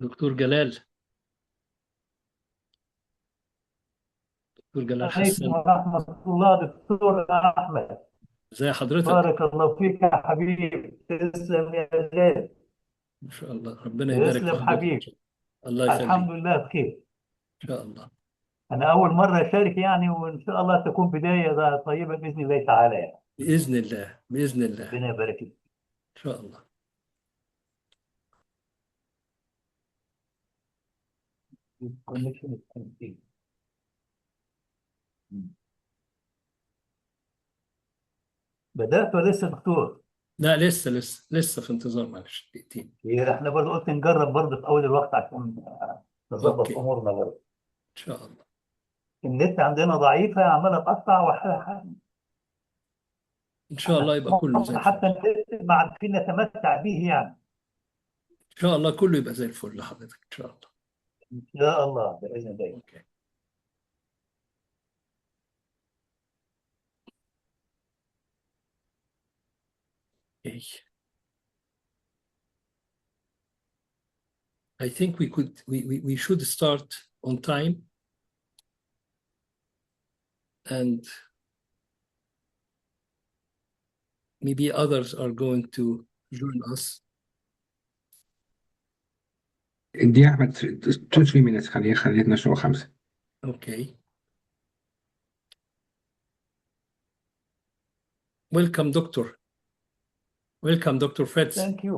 دكتور جلال. دكتور جلال عليكم حسن. ورحمة الله دكتور أحمد. ازي حضرتك؟ بارك الله فيك يا حبيبي، تسلم يا غالي. ان شاء الله ربنا يبارك في تسلم حضرتك ان حبيبي. شاء الله. الله الحمد يخليك. لله بخير. ان شاء الله. أنا أول مرة أشارك يعني، وإن شاء الله تكون بداية طيبة بإذن الله تعالى يعني. باذن الله باذن الله ان ربنا يبارك فيك. شاء الله. Connection is complete. بدأت ولا لسه دكتور؟ لا، لسه في انتظار، معلش دقيقتين. إيه، إحنا برضه قلت نجرب برضه في أول الوقت عشان نظبط اوكي. أمورنا برضه. ان شاء الله. النت عندنا ضعيفة، عمالة تقطع ان شاء الله يبقى كله زي الفل. حتى النت ما عارفين نتمتع به يعني. ان شاء الله كله يبقى زي الفل لحضرتك ان شاء الله. إن شاء الله بإذن الله. اوكي. Okay. I think we should start on time, and maybe others are going to join us. دي احمد 2 minutes، خليه 12 و5. Okay. Welcome, Doctor. Welcome, Dr. Fritz. Thank you.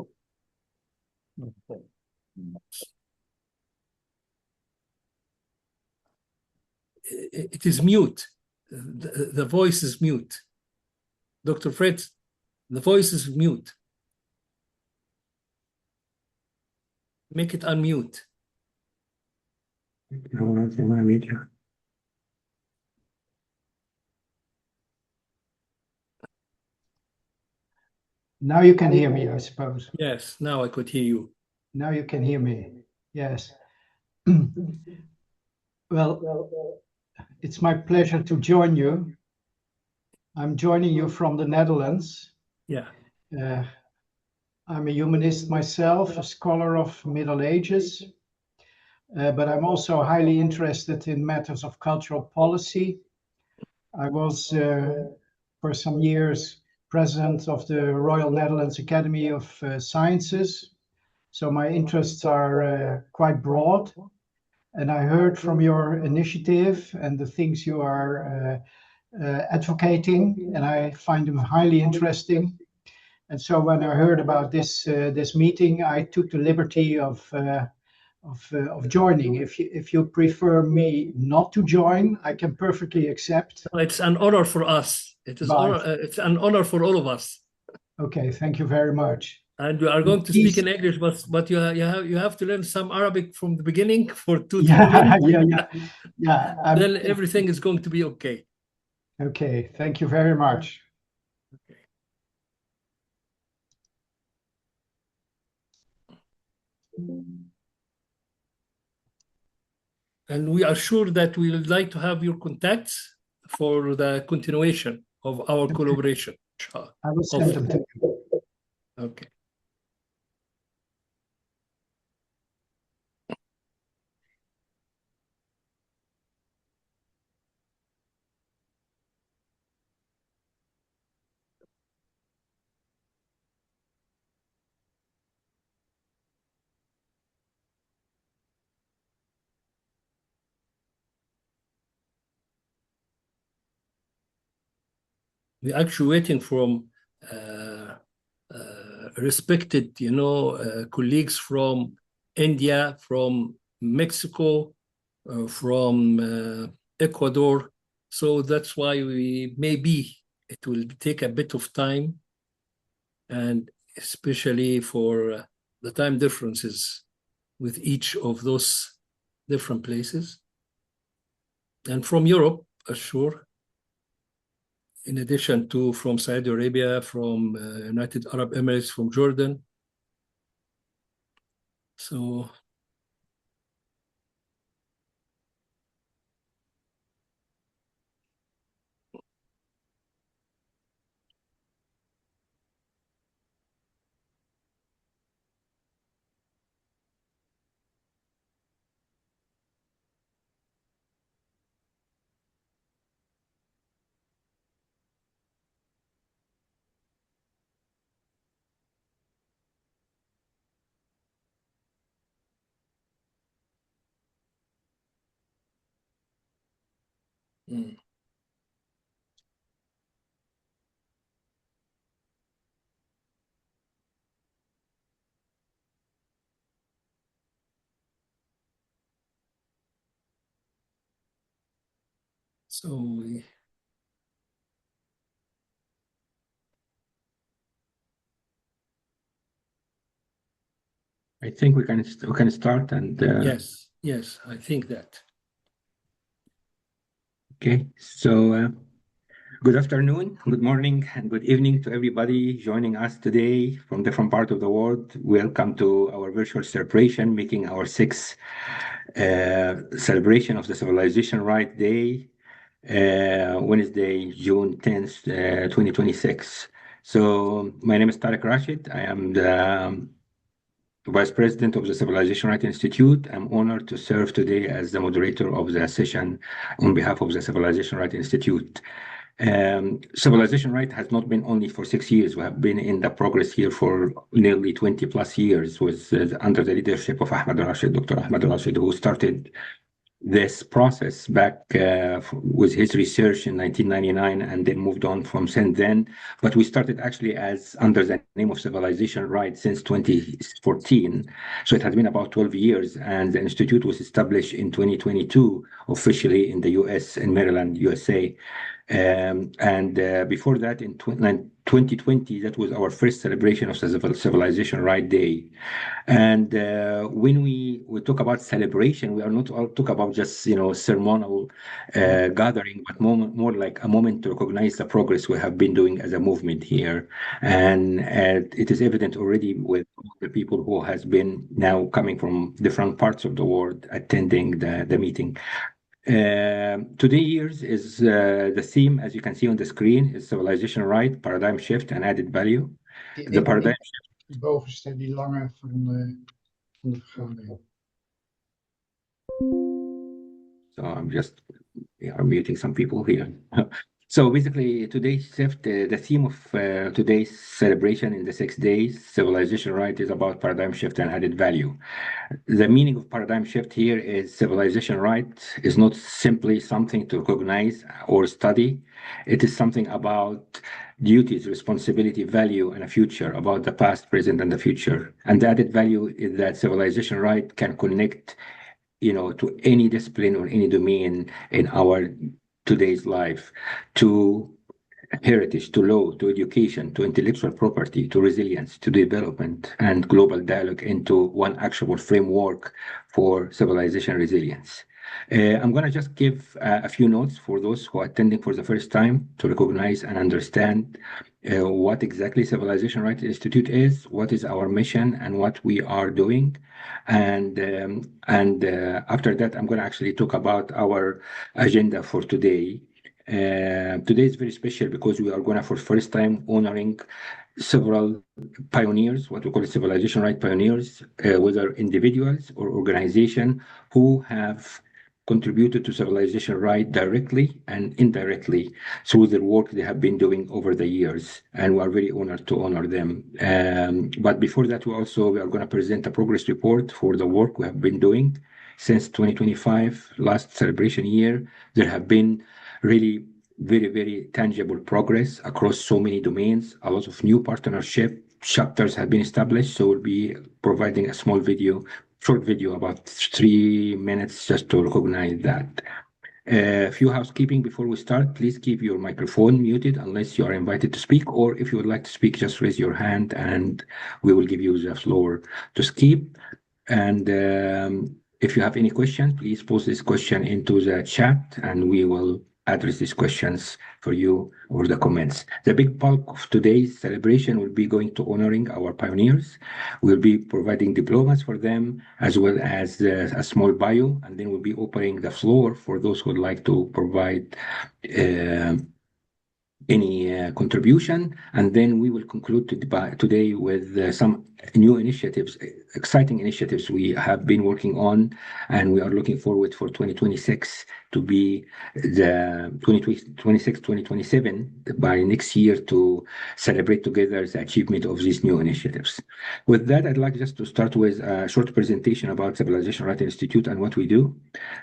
It is mute. The voice is mute. Dr. Fritz, the voice is mute. Make it unmute. Now you can hear me, I suppose. Yes, now I could hear you. Now you can hear me. Yes. Well, it's my pleasure to join you. I'm joining you from the Netherlands. Yeah. I'm a humanist myself, a scholar of Middle Ages, but I'm also highly interested in matters of cultural policy. I was, for some years, president of the Royal Netherlands Academy of Sciences. So my interests are quite broad. And I heard from your initiative and the things you are advocating, and I find them highly interesting. And so when I heard about this meeting, I took the liberty of joining. If you prefer me not to join, I can perfectly accept. It's an honor for us. But It's an honor for all of us. okay, thank you very much. And we are going to speak in English, but you have to learn some Arabic from the beginning for 2-3 Yeah, minutes. yeah. Then everything is going to be okay. Okay, thank you very much. Okay. And we are sure that we would like to have your contacts for the continuation of our collaboration. I will send them to you. Okay. We're actually waiting from respected, colleagues from India, from Mexico, from Ecuador. So that's why maybe it will take a bit of time, and especially for the time differences with each of those different places. And from Europe, sure, in addition to from Saudi Arabia, from United Arab Emirates, from Jordan. So Mm. So I think we can start and yes, I think that. okay. So good afternoon, good morning, and good evening to everybody joining us today from different parts of the world. Welcome to our virtual celebration, making our sixth celebration of the Civilization Right Day, Wednesday, June 10th, 2026. So my name is Tariq Rashid. I am the Vice President of the Civilization Right Institute. I'm honored to serve today as the moderator of the session on behalf of the Civilization Right Institute. Civilization Right has not been only for 6 years. We have been in the progress here for nearly 20 plus years with under the leadership of Ahmed Rashid, Dr. Ahmed Rashid, who started this process back with his research in 1999 and then moved on from since then. But we started actually as under the name of Civilization Right since 2014. So it has been about 12 years, and the institute was established in 2022 officially in the US, in Maryland, USA. Before that, in 2020, that was our first celebration of the Civilization Right Day. And when we talk about celebration, we are not all talk about just ceremonial gathering, but more like a moment to recognize the progress we have been doing as a movement here. And it is evident already with all the people who has been now coming from different parts of the world attending the meeting. Today years is the theme, as you can see on the screen, is civilization right, paradigm shift, and added value. The paradigm shift. Bovenste, die lange van de vergadering. So I'm just muting some people here. So basically, today's shift, the theme of today's celebration in the 6 days, civilization right, is about paradigm shift and added value. The meaning of paradigm shift here is civilization right is not simply something to recognize or study. It is something about duties, responsibility, value, and a future, about the past, present, and the future. And the added value is that civilization right can connect to any discipline or any domain in our today's life, to heritage, to law, to education, to intellectual property, to resilience, to development, and global dialogue into one actionable framework for civilization resilience. I'm going to just give a few notes for those who are attending for the first time to recognize and understand what exactly Civilization Right Institute is, what is our mission, and what we are doing. And after that, I'm going to actually talk about our agenda for today. Today is very special because we are going to, for the first time, honoring several pioneers, what we call civilization right pioneers, whether individuals or organizations who have contributed to civilization right directly and indirectly through the work they have been doing over the years. And we are very honored to honor them. But before that, we are going to present a progress report for the work we have been doing since 2025, last celebration year. There have been really very, very tangible progress across so many domains. A lot of new partnership chapters have been established. So we'll be providing a short video, about 3 minutes, just to recognize that. A few housekeeping before we start. Please keep your microphone muted unless you are invited to speak, or if you would like to speak, just raise your hand and we will give you the floor to speak. And if you have any questions, please post this question into the chat and we will address these questions for you or the comments. The big bulk of today's celebration will be going to honoring our pioneers. We'll be providing diplomas for them as well as a small bio, and then we'll be opening the floor for those who would like to provide any contribution. And then we will conclude today with some new initiatives, exciting initiatives we have been working on, and we are looking forward for 2026 to be the 2026, 2027 by next year to celebrate together the achievement of these new initiatives. With that, I'd like just to start with a short presentation about Civilization Right Institute and what we do.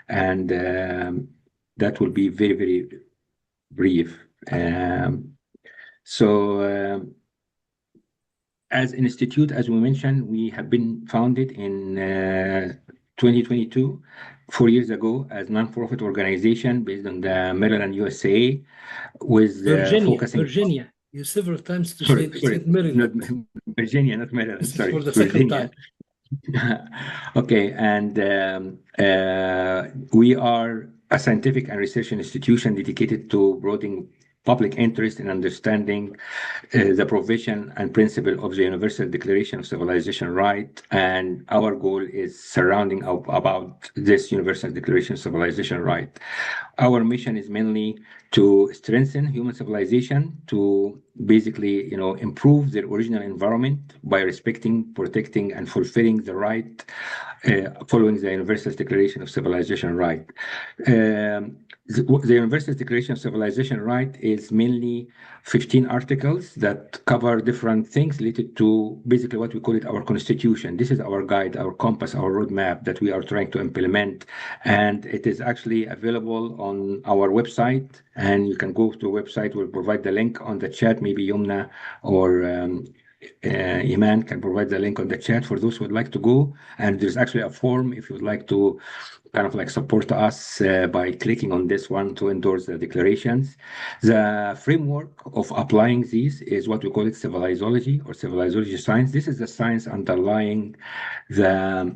And that will be very, very brief. As an institute, as we mentioned, we have been founded in 2022, 4 years ago, as non-profit organization based on the Maryland, USA, with focusing. Virginia. You several times to Sorry, say Maryland. not Virginia, not Maryland. This is Sorry, for the Virginia. second time. Okay, and we are a scientific and research institution dedicated to broadening public interest in understanding the provision and principle of the Universal Declaration of Civilization Right, and our goal is surrounding about this Universal Declaration of Civilization Right. Our mission is mainly to strengthen human civilization, to basically, improve their original environment by respecting, protecting, and fulfilling the right following the Universal Declaration of Civilization Right. The Universal Declaration of Civilization Right is mainly 15 articles that cover different things related to basically what we call it our constitution. This is our guide, our compass, our roadmap that we are trying to implement. And it is actually available on our website. And you can go to the website. We'll provide the link on the chat. Maybe Yumna or Iman can provide the link on the chat for those who would like to go. And there's actually a form if you would like to kind of like support us by clicking on this one to endorse the declarations. The framework of applying these is what we call it civilizology or civilizology science. This is the science underlying the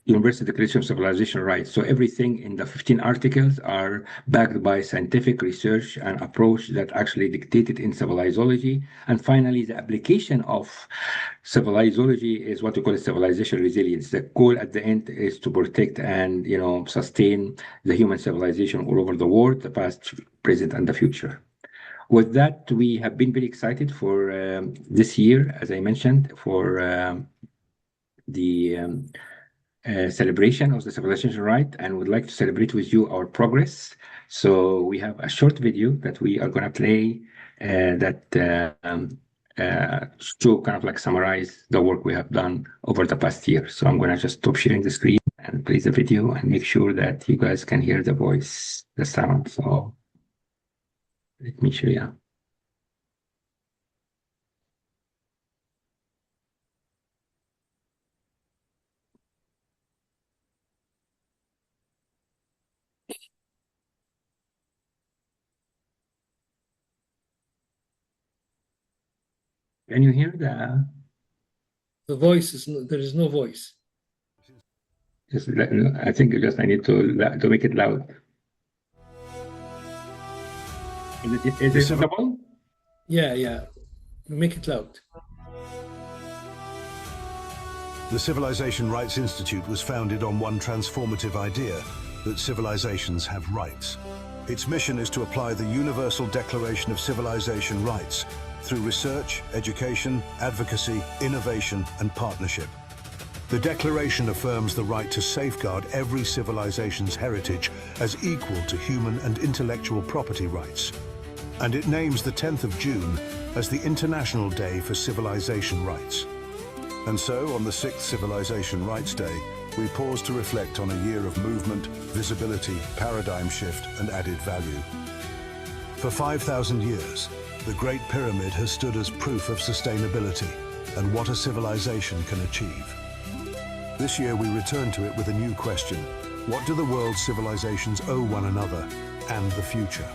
Universal Declaration of Civilization Rights. So everything in the 15 articles are backed by scientific research and approach that actually dictated in civilizology. And finally, the application of civilizology is what we call civilization resilience. The goal at the end is to protect and sustain the human civilization all over the world, the past, present, and the future. With that, we have been very excited for this year, as I mentioned, for the celebration of the civilization right, and would like to celebrate with you our progress. So we have a short video that we are going to play to kind of like summarize the work we have done over the past year. So I'm going to just stop sharing the screen and play the video and make sure that you guys can hear the voice, the sound. So let me show you. Can you hear the voice? There is no voice. Just, I think I need to make it loud. Is it visible? Yeah. Make it loud. The Civilization Rights Institute was founded on one transformative idea, that civilizations have rights. Its mission is to apply the Universal Declaration of Civilization Rights through research, education, advocacy, innovation, and partnership. The Declaration affirms the right to safeguard every civilization's heritage as equal to human and intellectual property rights. And it names the 10th of June as the International Day for Civilization Rights. And so, on the 6th Civilization Rights Day, we pause to reflect on a year of movement, visibility, paradigm shift, and added value. For 5,000 years, the Great Pyramid has stood as proof of sustainability and what a civilization can achieve. This year we return to it with a new question. What do the world's civilizations owe one another and the future?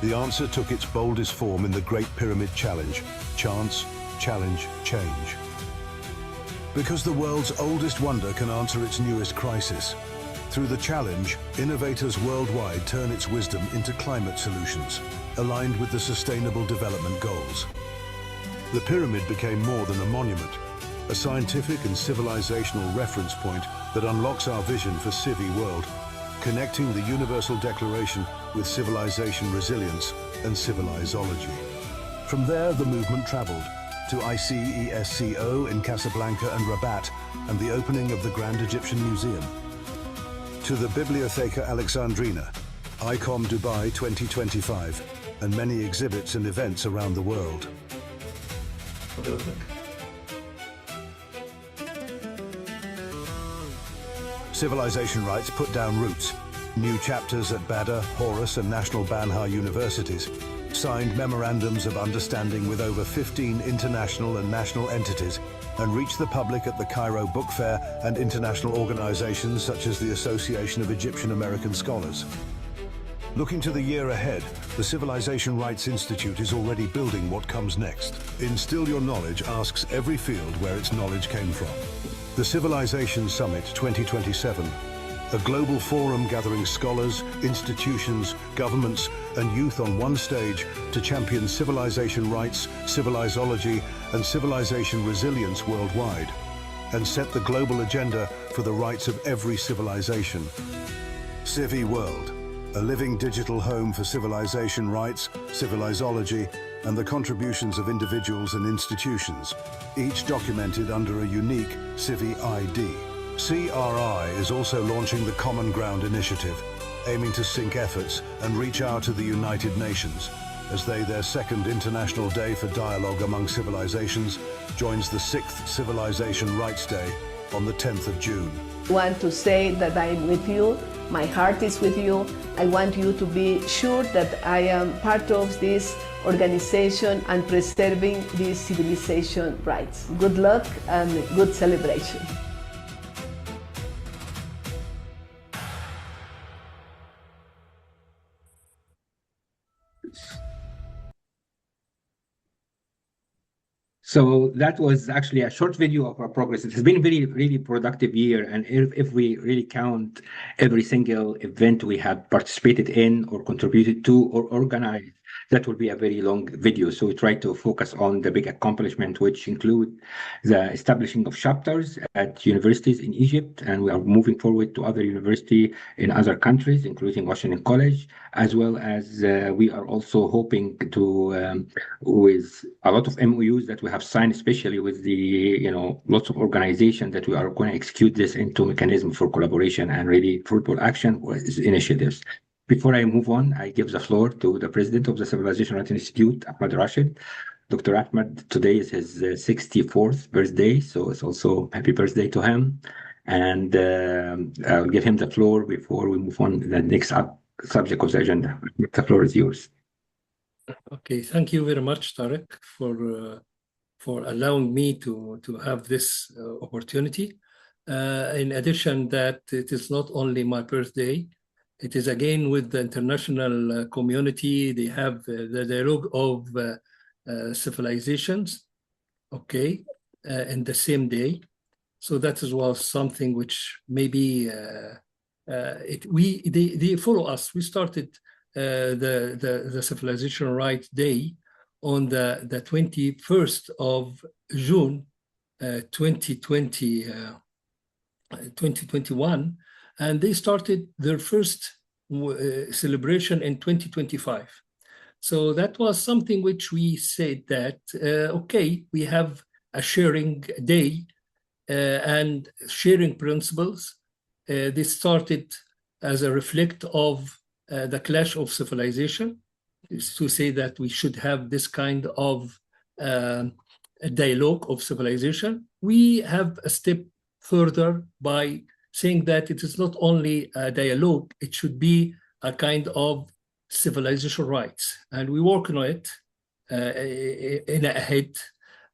The answer took its boldest form in the Great Pyramid Challenge: chance, challenge, change. Because the world's oldest wonder can answer its newest crisis. Through the challenge, innovators worldwide turn its wisdom into climate solutions, aligned with the Sustainable Development Goals. The pyramid became more than a monument, a scientific and civilizational reference point that unlocks our vision for Civi World, connecting the Universal Declaration with civilization resilience and civilizology. From there, the movement traveled to ICESCO in Casablanca and Rabat, and the opening of the Grand Egyptian Museum, to the Bibliotheca Alexandrina, ICOM Dubai 2025, and many exhibits and events around the world. Civilization rights put down roots. New chapters at Badr, Horus and National Banha universities. Signed memorandums of understanding with over 15 international and national entities, and reached the public at the Cairo Book Fair and international organizations such as the Association of Egyptian American Scholars. Looking to the year ahead, the Civilization Rights Institute is already building what comes next. Instill Your Knowledge asks every field where its knowledge came from. The Civilization Summit 2027, a global forum gathering scholars, institutions, governments, and youth on one stage to champion civilization rights, civilizology, and civilization resilience worldwide, and set the global agenda for the rights of every civilization. Civi World, a living digital home for civilization rights, civilizology, and the contributions of individuals and institutions, each documented under a unique Civi ID. CRI is also launching the Common Ground Initiative, aiming to sync efforts and reach out to the United Nations, as their second International Day for Dialogue Among Civilizations joins the 6th Civilization Rights Day on the 10th of June. I want to say that I'm with you, my heart is with you. I want you to be sure that I am part of this organization and preserving these civilization rights. Good luck and good celebration. So that was actually a short video of our progress. It has been a really productive year. And if we really count every single event we have participated in or contributed to or organized, that will be a very long video. So we try to focus on the big accomplishment, which include the establishing of chapters at universities in Egypt. And we are moving forward to other universities in other countries, including Washington College, as well as we are also hoping to, with a lot of MOUs that we have signed, especially with the, lots of organizations, that we are going to execute this into mechanism for collaboration and really fruitful action with initiatives. Before I move on, I give the floor to the president of the Civilization Rights Institute, Ahmed Rashid. Dr. Ahmed, today is his 64th birthday, so it's also happy birthday to him. And I'll give him the floor before we move on to the next subject of the agenda. The floor is yours. Okay, thank you very much, Tarek, for allowing me to have this opportunity. In addition, that it is not only my birthday, it is again with the international community. They have the dialogue of civilizations, okay, in the same day. So that was something which maybe they follow us. We started the Civilization Rights Day on the 21st of June, 2021. And they started their first celebration in 2025. So that was something which we said that, okay, we have a sharing day and sharing principles. This started as a reflect of the clash of civilization, is to say that we should have this kind of a dialogue of civilization. We have a step further by saying that it is not only a dialogue, it should be a kind of civilization rights. And we work on it in ahead.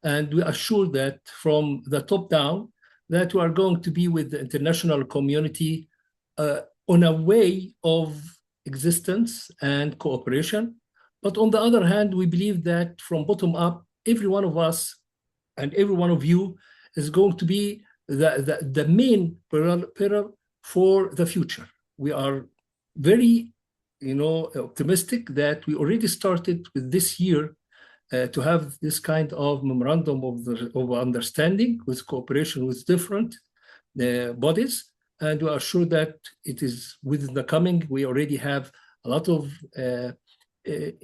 And we are sure that from the top down, that we are going to be with the international community on a way of existence and cooperation. But on the other hand, we believe that from bottom up, every one of us and every one of you is going to be the main pillar for the future. We are very, optimistic that we already started with this year to have this kind of memorandum of understanding with cooperation with different bodies. And we are sure that it is within the coming. We already have a lot of,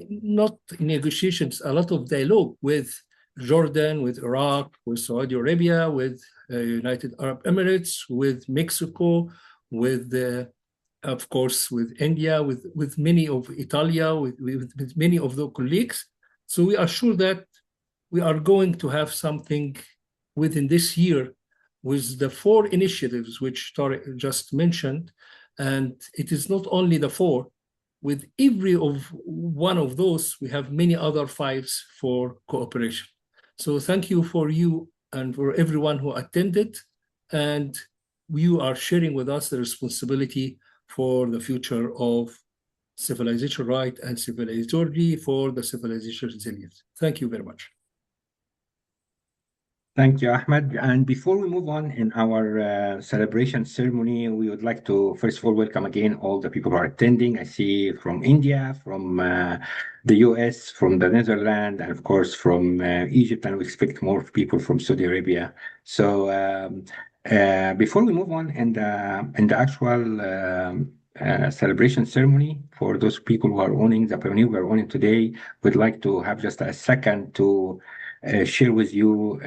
not negotiations, a lot of dialogue with Jordan, with Iraq, with Saudi Arabia, with United Arab Emirates, with Mexico, with, of course, with India, with many of Italia, with many of the colleagues. So we are sure that we are going to have something within this year with the 4 initiatives which Tariq just mentioned. And it is not only the 4. With every one of those, we have many other files for cooperation. So thank you for you and for everyone who attended. And you are sharing with us the responsibility for the future of civilization right and civilizology for the civilization resilience. Thank you very much. Thank you, Ahmed. And before we move on in our celebration ceremony, we would like to first of all welcome again all the people who are attending. I see from India, from the US, from the Netherlands, and of course from Egypt, and we expect more people from Saudi Arabia. So before we move on in the actual celebration ceremony, for those people who are owning the pioneer we are owning today, we'd like to have just a second to share with you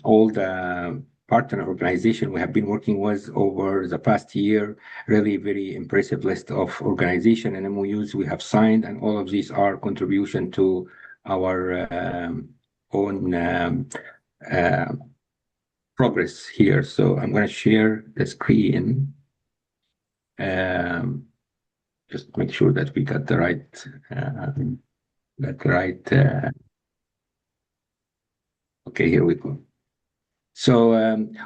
all the partner organization we have been working with over the past year. Really very impressive list of organization and MOUs we have signed, and all of these are contribution to our own progress here. So I'm going to share the screen. Just make sure that we got the right okay, here we go. So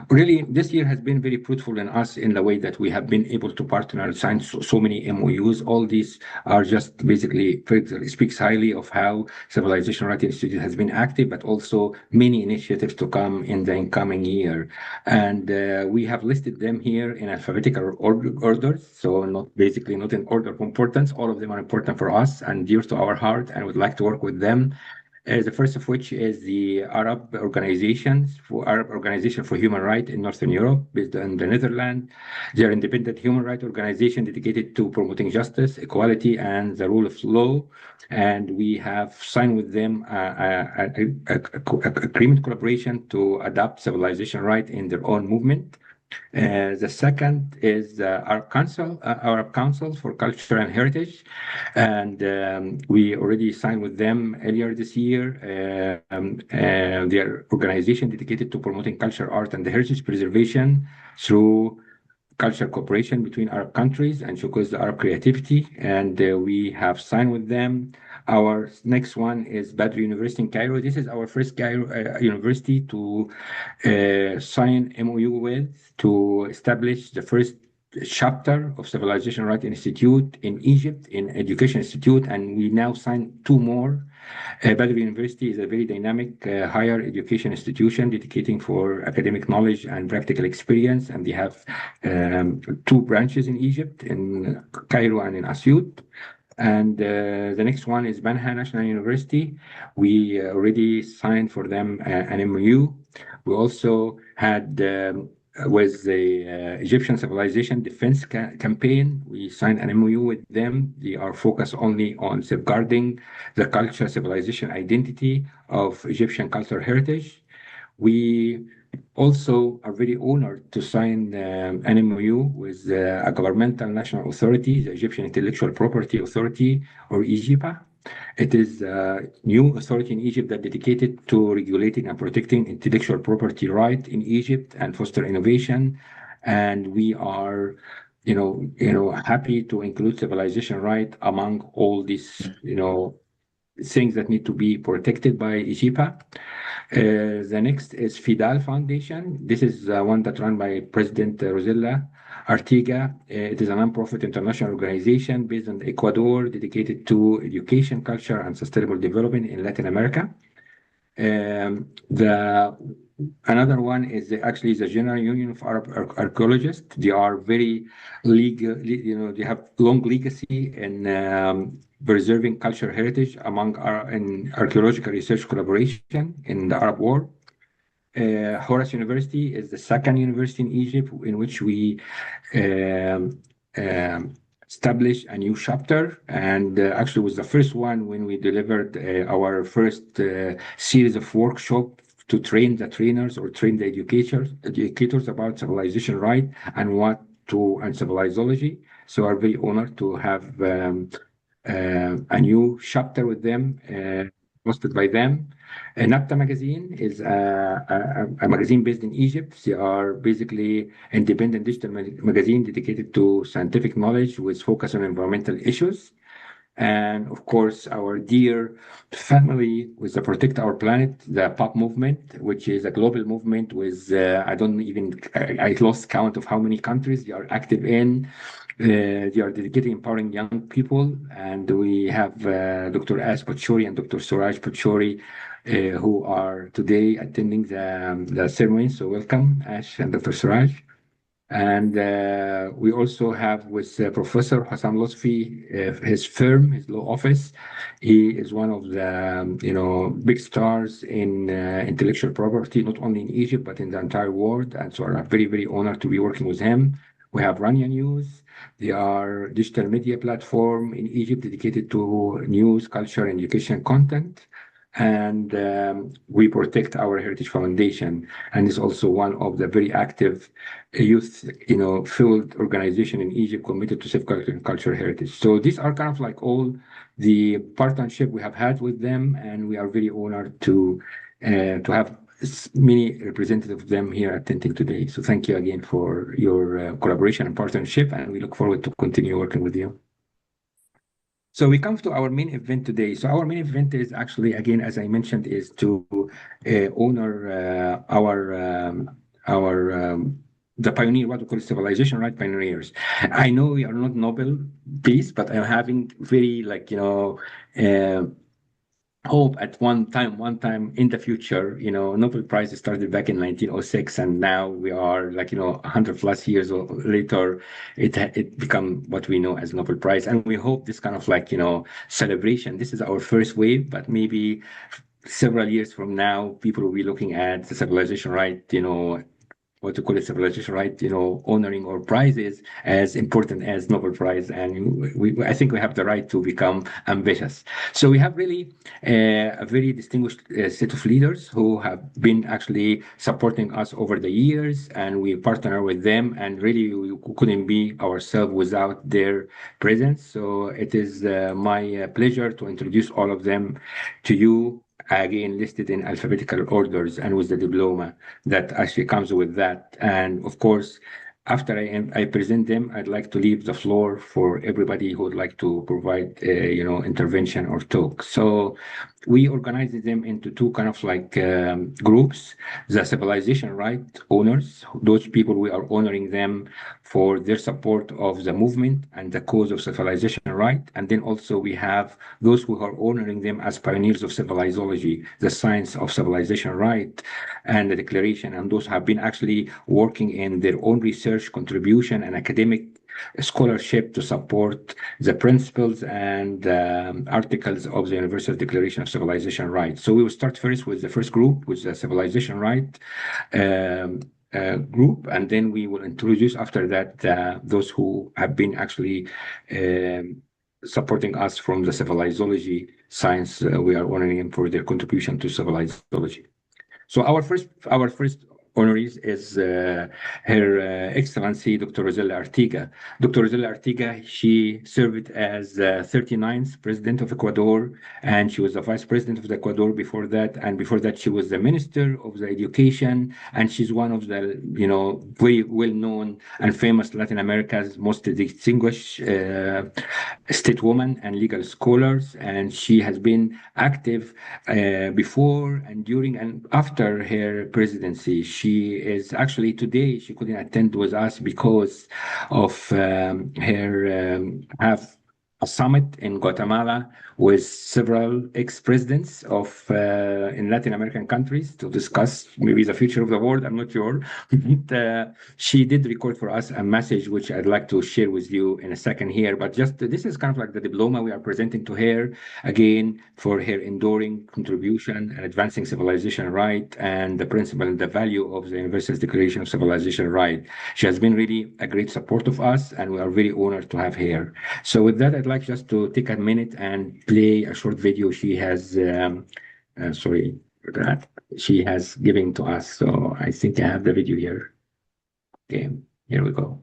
really, this year has been very fruitful in us in the way that we have been able to partner and sign so many MOUs. All these are just basically speaks highly of how Civilization Right Institute has been active, but also many initiatives to come in the incoming year. And we have listed them here in alphabetical order. So not in order of importance. All of them are important for us and dear to our heart, and would like to work with them. The first of which is the Arab Organization for Human Rights in Northern Europe, based in the Netherlands. They are independent human rights organization dedicated to promoting justice, equality, and the rule of law. And we have signed with them an agreement collaboration to adopt civilization right in their own movement. The second is our Arab Council for Culture and Heritage, and we already signed with them earlier this year. Their organization dedicated to promoting culture, art, and the heritage preservation through cultural cooperation between Arab countries and showcase the Arab creativity, and we have signed with them. Our next one is Badr University in Cairo. This is our first Cairo university to sign MOU with to establish the first chapter of Civilization Right Institute in Egypt, in Education Institute, and we now signed 2 more. Badr University is a very dynamic higher education institution dedicating for academic knowledge and practical experience, and they have 2 branches in Egypt, in Cairo and in Asyut. And the next one is Banha National University. We already signed for them an MOU. We also had with the Egyptian Civilization Defense Campaign, we signed an MOU with them. They are focused only on safeguarding the culture, civilization, identity of Egyptian cultural heritage. We also are very honored to sign an MOU with a governmental national authority, the Egyptian Intellectual Property Authority, or EGIPA. It is a new authority in Egypt that dedicated to regulating and protecting intellectual property right in Egypt and foster innovation. And we are, happy to include civilization right among all these, things that need to be protected by EGIPA. The next is FIDAL Foundation. This is one that's run by President Rosella Artiga. It is a nonprofit international organization based in Ecuador, dedicated to education, culture, and sustainable development in Latin America. Another one is actually the General Union of Arab Archaeologists. They are very legal, they have long legacy in preserving cultural heritage in archaeological research collaboration in the Arab world. Horace University is the second university in Egypt in which we established a new chapter, and actually was the first one when we delivered our first series of workshops to train the trainers or train the educators about civilization right and civilizology. So I'm very honored to have a new chapter with them. hosted by them. NAPTA magazine is a magazine based in Egypt. They are basically independent digital magazine dedicated to scientific knowledge with focus on environmental issues. And of course, our dear family with the Protect Our Planet, the POP movement, which is a global movement with, I lost count of how many countries they are active in. They are dedicated empowering young people. And we have Dr. Ash Pachori and Dr. Suraj Pachori, who are today attending the ceremony. So welcome, Ash and Dr. Suraj. And we also have with Professor Hassan Lotfi, his firm, his law office. He is one of the big stars in intellectual property, not only in Egypt but in the entire world. And so I'm very, very honored to be working with him. We have Rania News. They are digital media platform in Egypt dedicated to news, culture, and education content. And we Protect Our Heritage Foundation, and is also one of the very active youth, field organization in Egypt committed to safeguarding cultural heritage. So these are kind of like all the partnership we have had with them, and we are very honored to have many representatives of them here attending today. So thank you again for your collaboration and partnership, and we look forward to continue working with you. So we come to our main event today. So our main event is actually, again, as I mentioned, is to honor the pioneer, what we call civilization right pioneers. I know we are not Nobel Peace, but I'm having very hope at one time in the future. Nobel Prize started back in 1906, and now we are 100 plus years later, it become what we know as Nobel Prize. And we hope this kind of celebration, this is our first wave, but maybe several years from now, people will be looking at the civilization right, what to call it, civilization right, honoring our prizes as important as Nobel Prize. And I think we have the right to become ambitious. So we have really a very distinguished set of leaders who have been actually supporting us over the years, and we partner with them, and really we couldn't be ourselves without their presence. So it is my pleasure to introduce all of them to you, again listed in alphabetical orders and with the diploma that actually comes with that. And of course, after I present them, I'd like to leave the floor for everybody who would like to provide intervention or talk. So we organize them into two kind of groups: the civilization right owners, those people we are honoring them for their support of the movement and the cause of civilization right. And then also we have those who are honoring them as pioneers of civilizology, the science of civilization right, and the declaration. And those have been actually working in their own research contribution and academic scholarship to support the principles and articles of the Universal Declaration of Civilization Rights. So we will start first with the first group, with the civilization right group, and then we will introduce after that those who have been actually supporting us from the civilizology science. We are honoring them for their contribution to civilizology. So our first honorees is Her Excellency Dr. Rosella Artiga. Dr. Rosella Artiga, she served as 39th President of Ecuador, and she was the Vice President of Ecuador before that. And before that, she was the Minister of the Education, and she's one of the, very well-known and famous Latin America's most distinguished stateswomen and legal scholars. And she has been active before and during and after her presidency. She is actually today, she couldn't attend with us because of her have a summit in Guatemala with several ex-presidents of in Latin American countries to discuss maybe the future of the world. I'm not sure. But, she did record for us a message which I'd like to share with you in a second here. But just this is kind of like the diploma we are presenting to her again for her enduring contribution and advancing civilization right and the principle and the value of the Universal Declaration of Civilization Right. She has been really a great support of us, and we are very honored to have her. So with that, I'd like just to take a minute and play a short video she has, sorry for that, she has given to us. So I think I have the video here. Okay, here we go.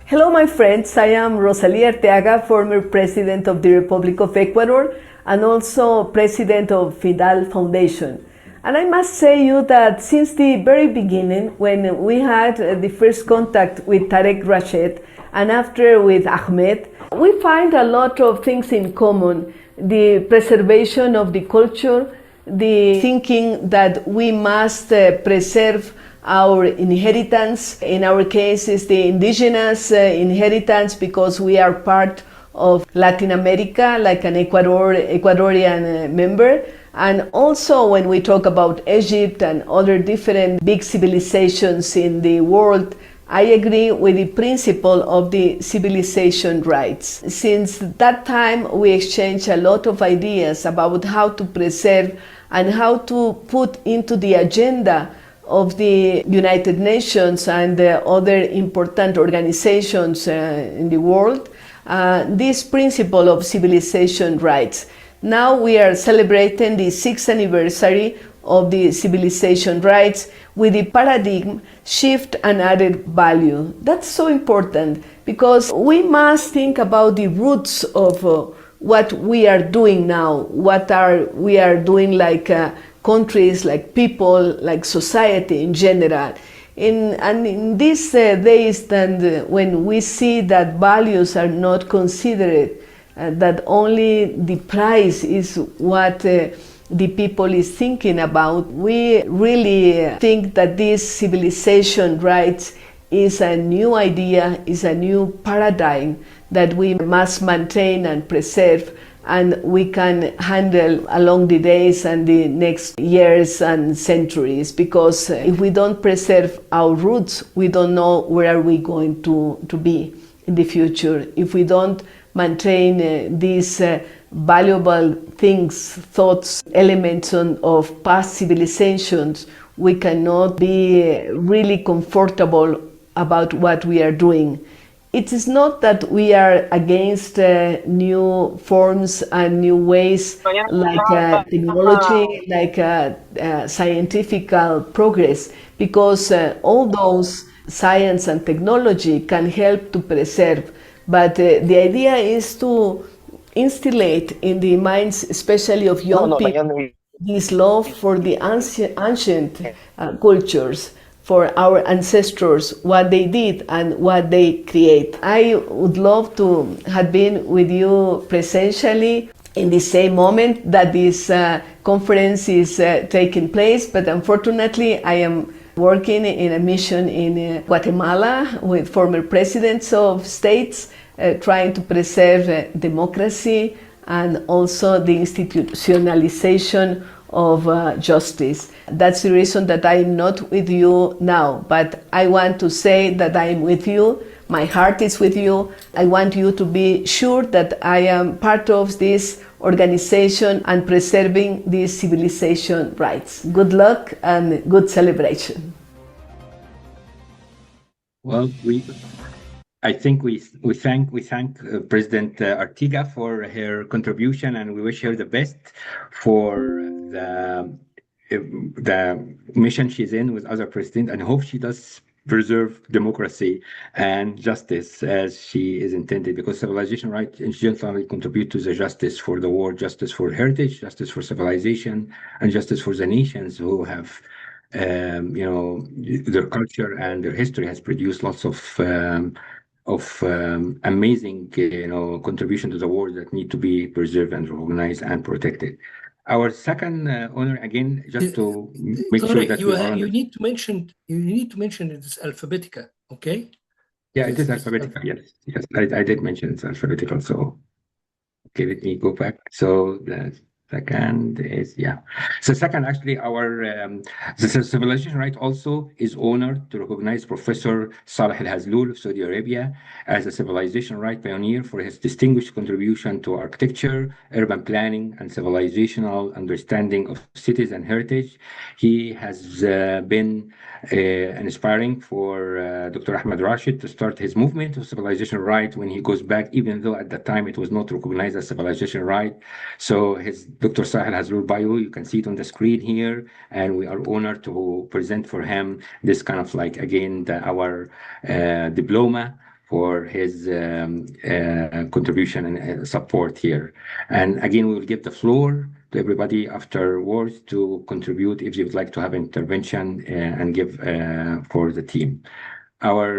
Hello, my friends. I am Rosalía Arteaga, former President of the Republic of Ecuador, and also president of Fidal Foundation. And I must say you that since the very beginning, when we had the first contact with Tarek Rashid and after with Ahmed, we find a lot of things in common. The preservation of the culture, the thinking that we must preserve our inheritance. In our case, is the indigenous inheritance because we are part of Latin America, like an Ecuadorian member. And also when we talk about Egypt and other different big civilizations in the world, I agree with the principle of the civilization rights. Since that time, we exchange a lot of ideas about how to preserve and how to put into the agenda of the United Nations and the other important organizations in the world, this principle of civilization rights. Now we are celebrating the 6th anniversary of the civilization rights with the paradigm shift and added value. That's so important because we must think about the roots of what we are doing now, we are doing like countries, like people, like society in general. And in these days, then, when we see that values are not considered, that only the price is what the people is thinking about, we really think that this civilization rights is a new idea, is a new paradigm that we must maintain and preserve, and we can handle along the days and the next years and centuries, because if we don't preserve our roots, we don't know where are we going to be in the future. If we don't maintain these valuable things, thoughts, elements of past civilizations, we cannot be really comfortable about what we are doing. It is not that we are against new forms and new ways like technology, like scientific progress, because all those science and technology can help to preserve. But the idea is to instillate in the minds, especially of young people, this love for the ancient cultures, for our ancestors, what they did and what they create. I would love to have been with you presentially in the same moment that this conference is taking place, but unfortunately I am working in a mission in Guatemala with former presidents of states, trying to preserve democracy and also the institutionalization of justice. That's the reason that I am not with you now, but I want to say that I am with you. My heart is with you. I want you to be sure that I am part of this organization and preserving these civilization rights. Good luck and good celebration. Well, I think we thank President Artiga for her contribution, and we wish her the best for the mission she's in with other presidents, and hope she does preserve democracy and justice as she is intended, because civilization rights in general contribute to the justice for the world, justice for heritage, justice for civilization, and justice for the nations who have their culture and their history has produced lots of amazing contribution to the world that need to be preserved and recognized and protected. Our second honor, again, just to make sure that you need to mention it is alphabetical, okay? Yeah, it is alphabetical. Yes, I did mention it's alphabetical. So, okay, let me go back. So the second is So second, actually, our the civilization right also is honored to recognize Professor Saleh Al Hazloul of Saudi Arabia as a civilization right pioneer for his distinguished contribution to architecture, urban planning, and civilizational understanding of cities and heritage. He has been inspiring for Dr. Ahmed Rashid to start his movement of civilization right when he goes back, even though at that time it was not recognized as civilization right. So his Dr. Sahel Hazloul bio, you can see it on the screen here, and we are honored to present for him this kind of like, again, our diploma for his contribution and support here. And again, we will give the floor to everybody afterwards to contribute if you would like to have intervention and give for the team. Our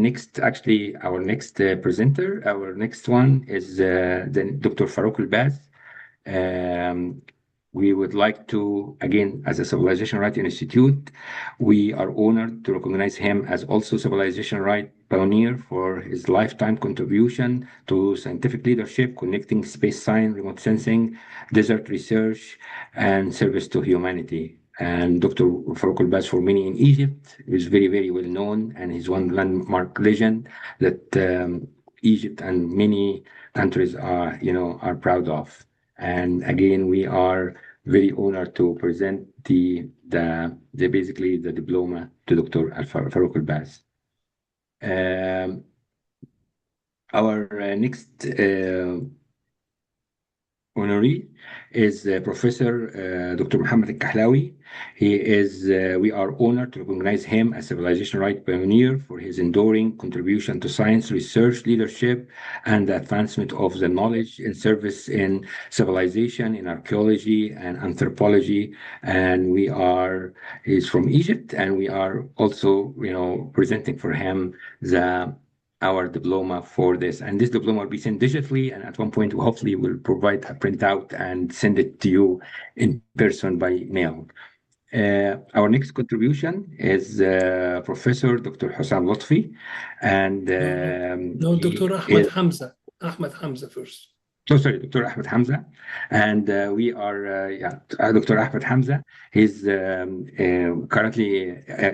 next presenter, our next one is then Dr. Farouk Al-Baz. We would like to, again, as a Civilization Right Institute, we are honored to recognize him as also Civilization Right pioneer for his lifetime contribution to scientific leadership, connecting space science, remote sensing, desert research, and service to humanity. And Dr. Farouk Al-Baz, for many in Egypt, is very, very well known, and he's one landmark legend that Egypt and many countries are proud of. And again, we are very honored to present the basically the diploma to Dr. Farouk Al-Baz. Our next honoree is Professor Dr. Muhammad Al-Kahlawi. We are honored to recognize him as Civilization Right pioneer for his enduring contribution to science, research, leadership, and the advancement of the knowledge and service in civilization, in archaeology and anthropology. And he's from Egypt, and we are also, presenting for him our diploma for this. And this diploma will be sent digitally, and at one point, hopefully, we'll provide a printout and send it to you in person by mail. Our next contribution is Professor Dr. Hussam Lotfi. And no, Dr. Ahmed Hamza. Ahmed Hamza first. Oh, sorry, Dr. Ahmed Hamza. And we are, Dr. Ahmed Hamza. He's currently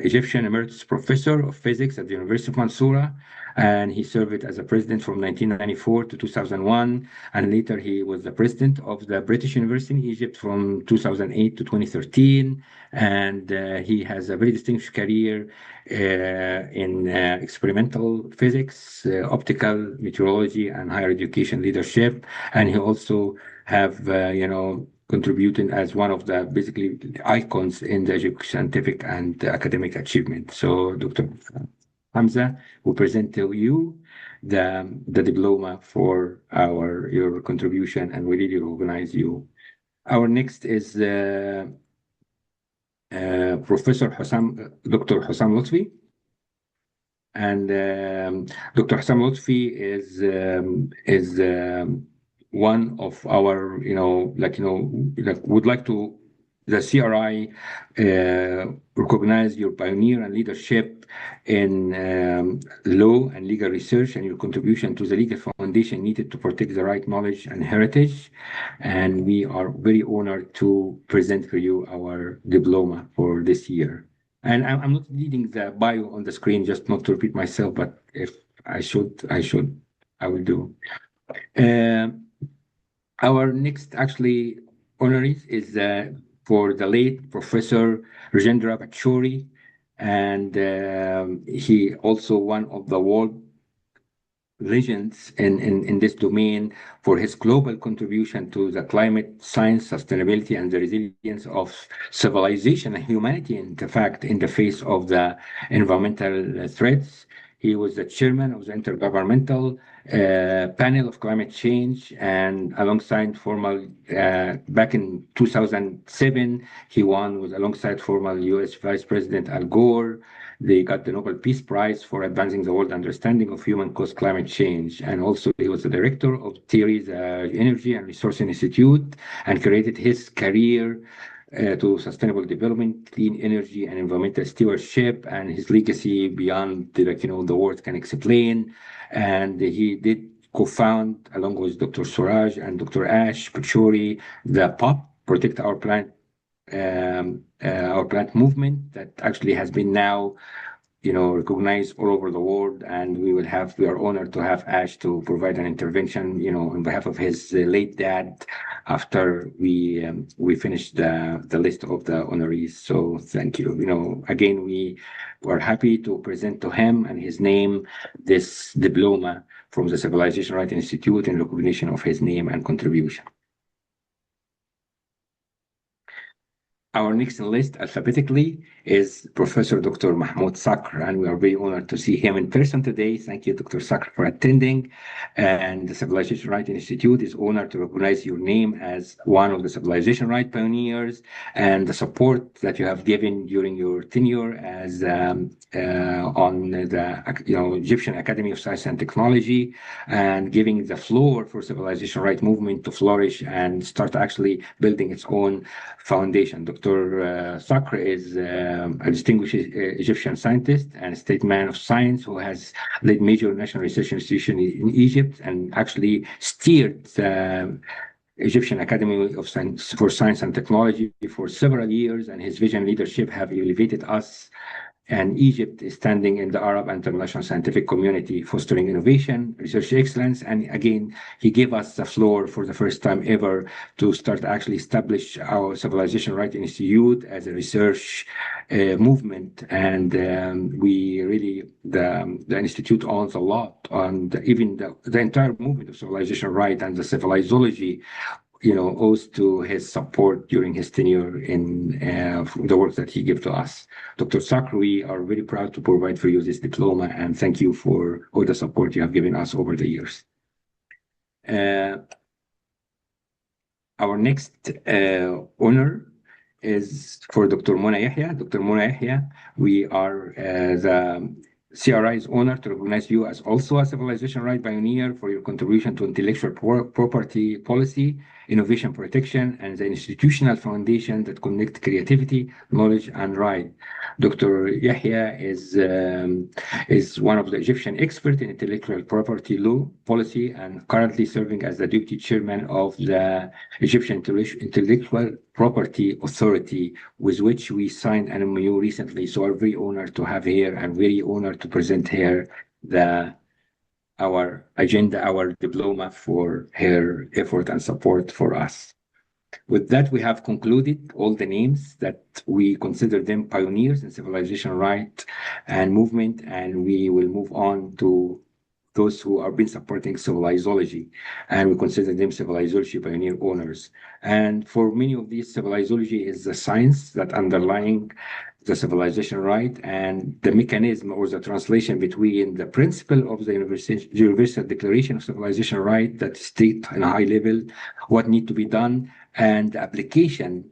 Egyptian Emeritus Professor of Physics at the University of Mansoura. And he served as a president from 1994 to 2001. And later he was the president of the British University in Egypt from 2008 to 2013. And he has a very distinguished career in experimental physics, optical meteorology, and higher education leadership. And he also have, contributed as one of the basically icons in the scientific and academic achievement. So Dr. Hamza will present to you the diploma for your contribution, and we really recognize you. Our next is Professor Dr. Hussam Lotfi. And Dr. Hussam Lotfi is one of our, would like to, the CRI recognize your pioneer and leadership in law and legal research and your contribution to the legal foundation needed to protect the right knowledge and heritage. And we are very honored to present for you our diploma for this year. And I'm not reading the bio on the screen, just not to repeat myself, but if I will do. Our next actually honorees is for the late Professor Rajendra Pachauri, and he also one of the world legends in this domain for his global contribution to the climate science, sustainability, and the resilience of civilization and humanity, in fact, in the face of the environmental threats. He was the chairman of the Intergovernmental Panel of Climate Change, and alongside back in 2007, he was alongside former U.S. Vice President Al Gore. They got the Nobel Peace Prize for advancing the world understanding of human-caused climate change. And also he was the director of TERI's Energy and Resource Institute, and created his career to sustainable development, clean energy, and environmental stewardship, and his legacy beyond the world can explain. And he did co-found, along with Dr. Suraj and Dr. Ash Pachauri, the POP, Protect Our Planet movement that actually has been now recognized all over the world. And we are honored to have Ash to provide an intervention on behalf of his late dad after we finished the list of the honorees. So thank you. Again, we were happy to present to him and his name this diploma from the Civilization Right Institute in recognition of his name and contribution. Our next in list alphabetically is Professor Dr. Mahmoud Sakr, and we are very honored to see him in person today. Thank you, Dr. Sakr, for attending. And the Civilization Right Institute is honored to recognize your name as one of the civilization right pioneers and the support that you have given during your tenure as on the Egyptian Academy of Science and Technology, and giving the floor for civilization right movement to flourish and start actually building its own foundation. Dr. Sakr is a distinguished Egyptian scientist and statesman of science who has led major national research institutions in Egypt and actually steered the Egyptian Academy of Science for Science and Technology for several years, and his vision and leadership have elevated us and Egypt is standing in the Arab international scientific community, fostering innovation, research excellence. And again, he gave us the floor for the first time ever to start actually establish our Civilization Right Institute as a research movement. And we really, the Institute owns a lot on even the entire movement of civilization right and the civilizology owes to his support during his tenure in the work that he gave to us. Dr. Sakr, we are very proud to provide for you this diploma and thank you for all the support you have given us over the years. Our next honor is for Dr. Mona Yahya. Dr. Mona Yahya, we are the CRI is honored to recognize you as also a civilization right pioneer for your contribution to intellectual property policy, innovation protection, and the institutional foundation that connect creativity, knowledge, and right. Dr. Yahya is one of the Egyptian experts in intellectual property law policy and currently serving as the deputy chairman of the Egyptian Intellectual Property Authority, with which we signed an MOU recently. So we're very honored to have here and very honored to present here our agenda, our diploma for her effort and support for us. With that, we have concluded all the names that we consider them pioneers in civilization right and movement, and we will move on to those who have been supporting civilizology, and we consider them civilizology pioneer owners. And for many of these, civilizology is the science that underlying the civilization right and the mechanism or the translation between the principle of the Universal Declaration of Civilization Right that state on a high level what need to be done and the application,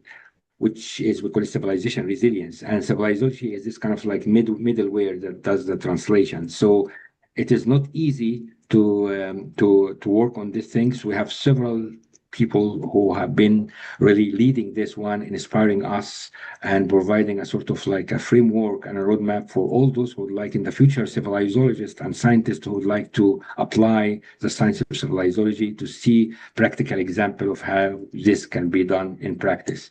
which is we call it civilization resilience. And civilizology is this kind of like middleware that does the translation. So it is not easy to work on these things. We have several people who have been really leading this one, inspiring us and providing a sort of like a framework and a roadmap for all those who would like in the future civilizologists and scientists who would like to apply the science of civilizology to see practical example of how this can be done in practice.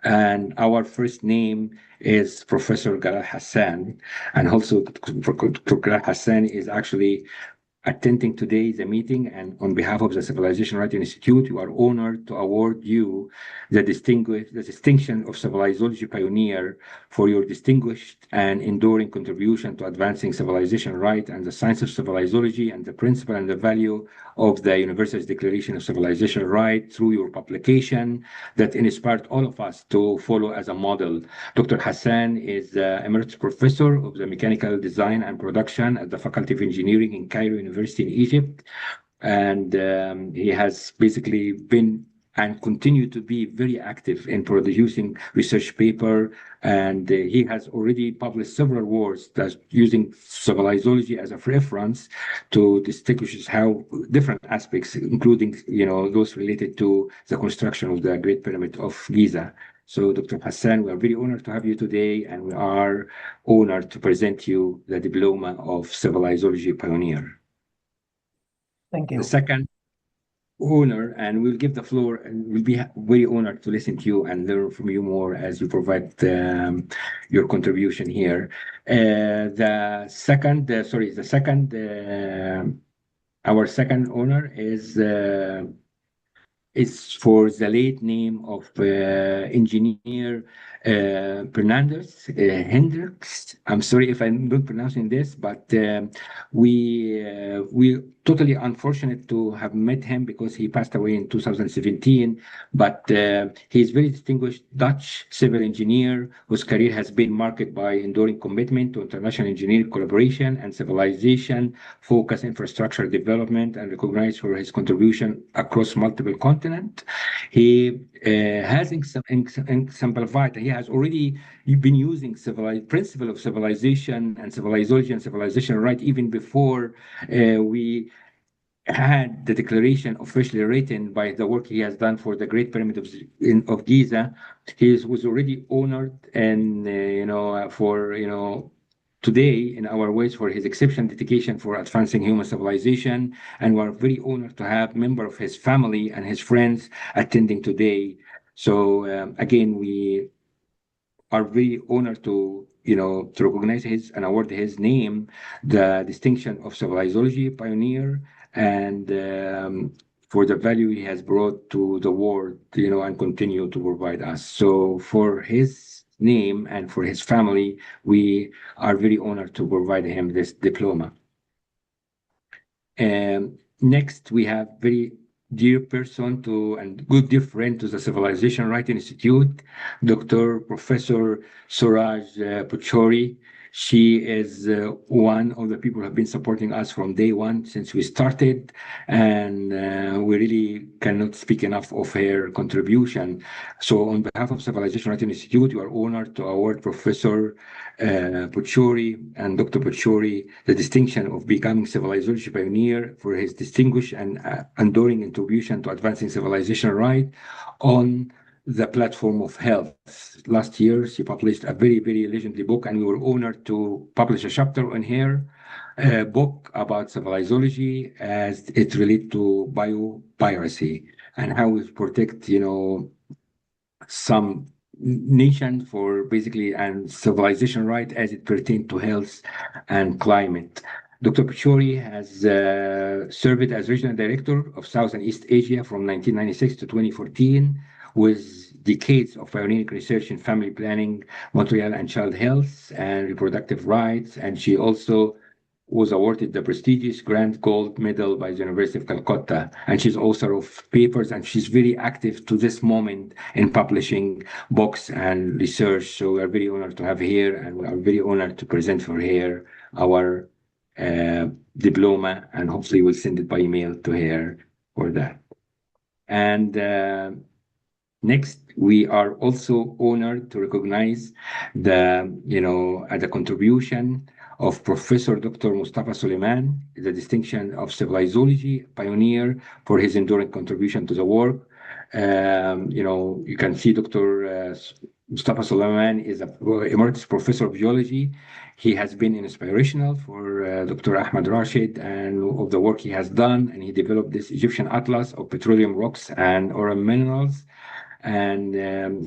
And our first name is Professor Galal Hassan, and also Dr. Galal Hassan is actually attending today the meeting, and on behalf of the Civilization Right Institute, we are honored to award you the distinction of Civilizology Pioneer for your distinguished and enduring contribution to advancing civilization right and the science of civilizology and the principle and the value of the Universal Declaration of Civilization Right through your publication that inspired all of us to follow as a model. Dr. Hassan is the Emeritus Professor of the Mechanical Design and Production at the Faculty of Engineering in Cairo University in Egypt. And he has basically been and continue to be very active in producing research paper. And he has already published several works that using civilizology as a reference to distinguish how different aspects, including, those related to the construction of the Great Pyramid of Giza. So Dr. Hassan, we are very honored to have you today, and we are honored to present you the diploma of Civilizology Pioneer. Thank you. The second honor, and we'll give the floor, and we'll be very honored to listen to you and learn from you more as you provide your contribution here. Our second honor is for the late name of engineer Fernandez Hendricks. I'm sorry if I'm not pronouncing this, but we totally unfortunate to have met him because he passed away in 2017. But he is very distinguished Dutch civil engineer whose career has been marked by enduring commitment to international engineering collaboration and civilization, focused infrastructure development, and recognized for his contribution across multiple continents. He has exemplified. He has already been using principle of civilization and civilizology and civilization right even before we had the declaration officially written by the work he has done for the Great Pyramid of Giza. He was already honored and for today in our ways for his exceptional dedication for advancing human civilization, and we're very honored to have member of his family and his friends attending today. So again, we are very honored to recognize his and award his name the distinction of Civilizology pioneer, and for the value he has brought to the world, and continue to provide us. So for his name and for his family, we are very honored to provide him this diploma. Next, we have very dear person to and good dear friend to the Civilization Writing Institute, Dr. Professor Suraj Puchori. She is one of the people who have been supporting us from day one since we started, and we really cannot speak enough of her contribution. So on behalf of Civilization Writing Institute, we are honored to award Professor Puchori and Dr. Puchori the distinction of becoming Civilizology pioneer for his distinguished and enduring contribution to advancing civilization right on the platform of health. Last year, she published a very, very legendary book, and we were honored to publish a chapter on her book about civilizology as it relates to biopiracy and how we protect, some nation for basically and civilization right as it pertains to health and climate. Dr. Pichori has served as regional director of South and East Asia from 1996 to 2014, with decades of pioneering research in family planning, material and child health, and reproductive rights. And she also was awarded the prestigious Grand Gold Medal by the University of Calcutta. And she's author of papers, and she's very active to this moment in publishing books and research. So we are very honored to have her here, and we are very honored to present for her our diploma, and hopefully we'll send it by email to her for that. And next, we are also honored to recognize the contribution of Professor Dr. Mustafa Suleiman, the distinction of Civilizology pioneer for his enduring contribution to the work. You can see Dr. Mustafa Suleiman is a emeritus professor of geology. He has been inspirational for Dr. Ahmad Rashid and of the work he has done, and he developed this Egyptian atlas of petroleum rocks and ore minerals. And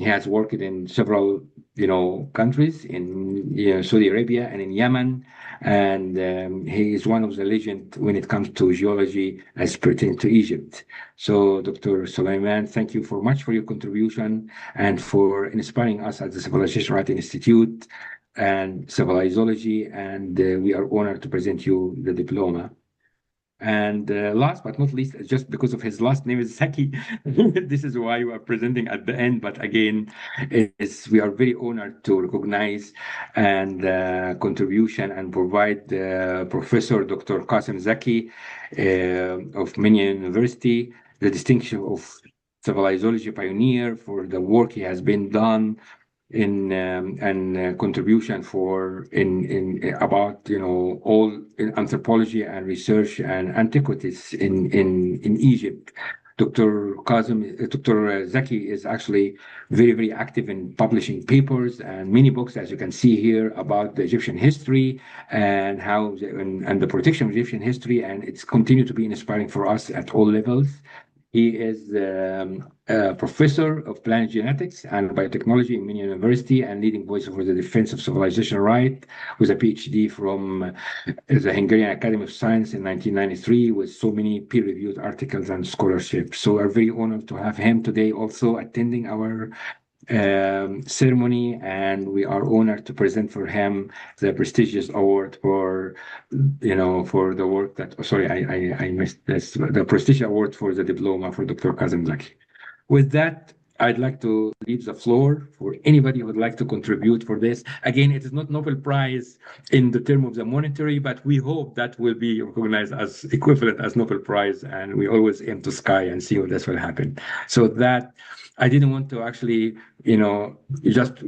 he has worked in several, countries in Saudi Arabia and in Yemen. And he is one of the legends when it comes to geology as pertains to Egypt. So, Dr. Suleiman, thank you for much for your contribution and for inspiring us at the Civilization Writing Institute and Civilizology. And we are honored to present you the diploma. And last but not least, just because of his last name is Zaki, this is why we are presenting at the end. But again, we are very honored to recognize and contribution and provide Professor Dr. Qasim Zaki of Minya University the distinction of Civilizology pioneer for the work he has been done in and contribution for in about all in anthropology and research and antiquities in Egypt. Dr. Zaki is actually very, very active in publishing papers and many books, as you can see here, about the Egyptian history and how and the protection of Egyptian history, and it's continued to be inspiring for us at all levels. He is a professor of plant genetics and biotechnology in Minya University and leading voice for the defense of civilization right, with a PhD from the Hungarian Academy of Science in 1993, with so many peer-reviewed articles and scholarship. So we're very honored to have him today also attending our ceremony, and we are honored to present for him the prestigious award for, for the work that. Oh, sorry, I missed this. The prestigious award for the diploma for Dr. Kazim Zaki. With that, I'd like to leave the floor for anybody who would like to contribute for this. Again, it is not Nobel Prize in the term of the monetary, but we hope that will be recognized as equivalent as Nobel Prize, and we always aim to sky and see when this will happen. So that I didn't want to actually, just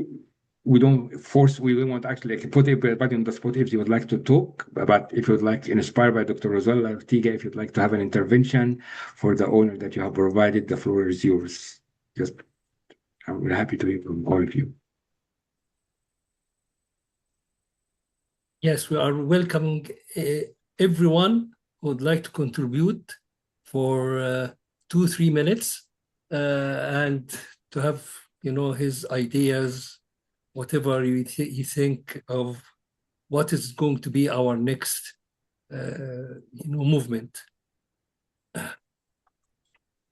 we don't want to actually like, put everybody on the spot if you would like to talk, but if you would like, inspired by Dr. Rosella Ortiga, if you'd like to have an intervention for the honor that you have provided, the floor is yours. Just, I'm happy to hear from all of you. Yes, we are welcoming everyone who would like to contribute for 2-3 minutes and to have, his ideas, whatever you think of what is going to be our next, movement.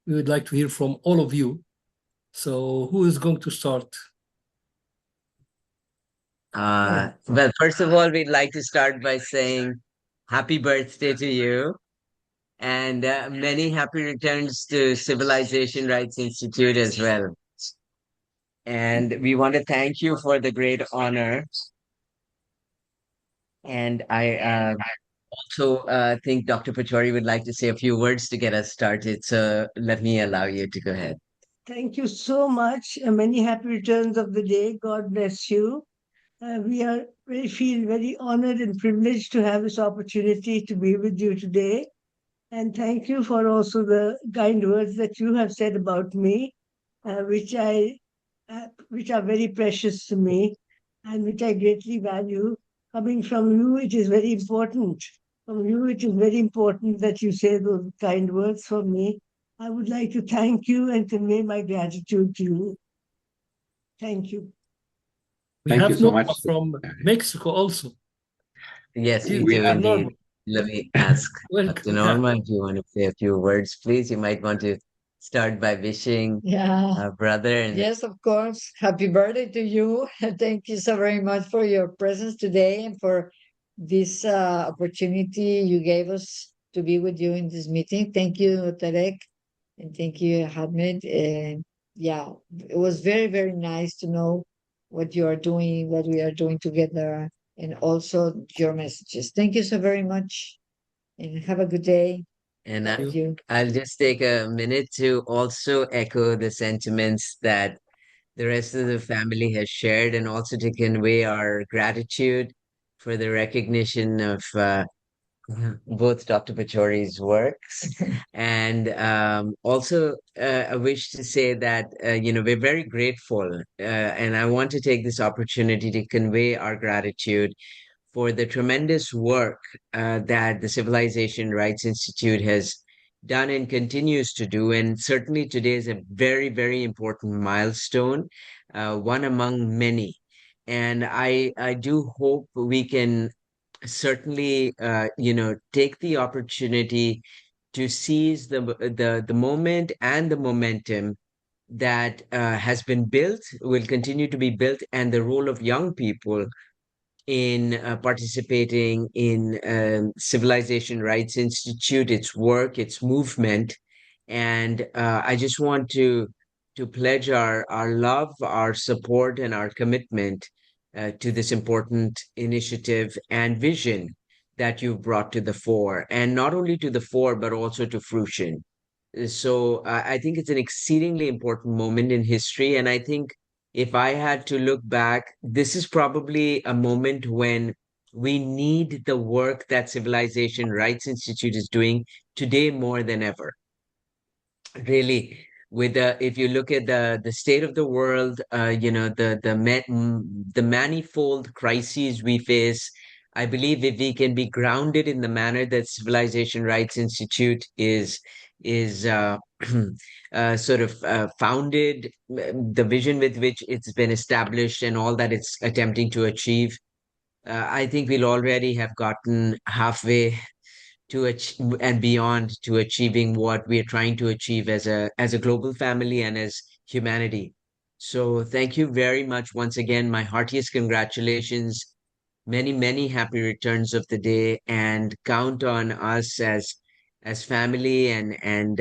We would like to hear from all of you. So who is going to start? Well, first of all, we'd like to start by saying happy birthday to you and many happy returns to Civilization Rights Institute as well. And we want to thank you for the great honor. And I also think Dr. Pachauri would like to say a few words to get us started. So let me allow you to go ahead. Thank you so much. Many happy returns of the day. God bless you. We feel very honored and privileged to have this opportunity to be with you today. And thank you for also the kind words that you have said about me, which are very precious to me and which I greatly value. Coming from you, it is very important. From you, it is very important that you say those kind words for me. I would like to thank you and convey my gratitude to you. Thank you. We Thank have you so Norma much. from Mexico also. Yes, we We do have indeed. Norma. Let me ask Dr. Welcome. Norma if you want to say a few words, please. You might want to start by wishing Yeah, our brother and yes, of course. Happy birthday to you. Thank you so very much for your presence today and for this opportunity you gave us to be with you in this meeting. Thank you, Tarek, and thank you, Ahmed. And yeah, it was very, very nice to know what you are doing, what we are doing together, and also your messages. Thank you so very much, and have a good day. and Thank you. I'll just take a minute to also echo the sentiments that the rest of the family has shared and also to convey our gratitude for the recognition of both Dr. Pachauri's works. And also, I wish to say that, we're very grateful. And I want to take this opportunity to convey our gratitude for the tremendous work that the Civilization Rights Institute has done and continues to do. And certainly today is a very, very important milestone, one among many. And I do hope we can certainly, take the opportunity to seize the moment and the momentum that has been built, will continue to be built, and the role of young people in participating in Civilization Rights Institute, its work, its movement. And I just want to pledge our love, our support, and our commitment to this important initiative and vision that you've brought to the fore, and not only to the fore, but also to fruition. So I think it's an exceedingly important moment in history. And I think if I had to look back, this is probably a moment when we need the work that Civilization Rights Institute is doing today more than ever. Really, with if you look at the state of the world, the manifold crises we face, I believe if we can be grounded in the manner that Civilization Rights Institute is sort of founded, the vision with which it's been established, and all that it's attempting to achieve, I think we'll already have gotten halfway to and beyond to achieving what we are trying to achieve as a global family and as humanity. So thank you very much once again. My heartiest congratulations. Many, many happy returns of the day, and count on us as family and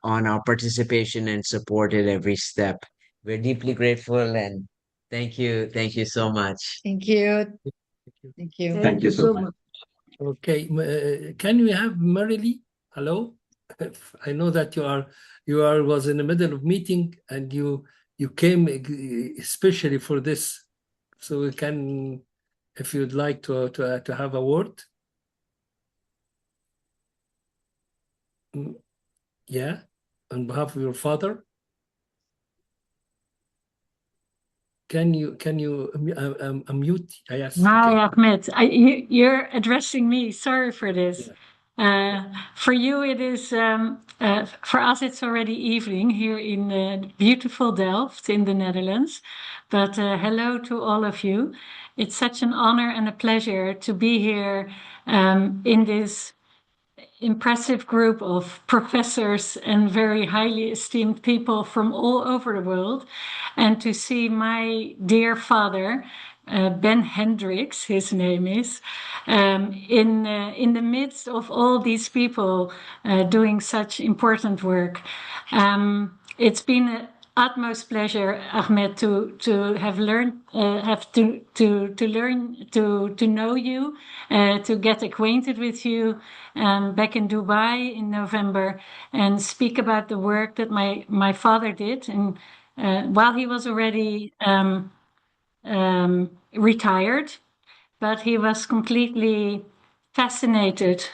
on our participation and support at every step. We're deeply grateful and thank you so much. Thank you. Thank you. Thank you. Thank you so much. Okay, can we have Marilee? Hello? I know that you are was in the middle of meeting and you came especially for this. So we can, if you'd like to have a word. Yeah, on behalf of your father. Can you unmute? Yes. Hi, Okay. Ahmed. You're addressing me. Sorry for this. For you, it is, for us, it's already evening here in beautiful Delft in the Netherlands. But hello to all of you. It's such an honor and a pleasure to be here in this impressive group of professors and very highly esteemed people from all over the world, and to see my dear father, Ben Hendricks, his name is, in the midst of all these people doing such important work. It's been an utmost pleasure, Ahmed, to have learned, to learn to know you, to get acquainted with you back in Dubai in November, and speak about the work that my father did. And while he was already retired, but he was completely fascinated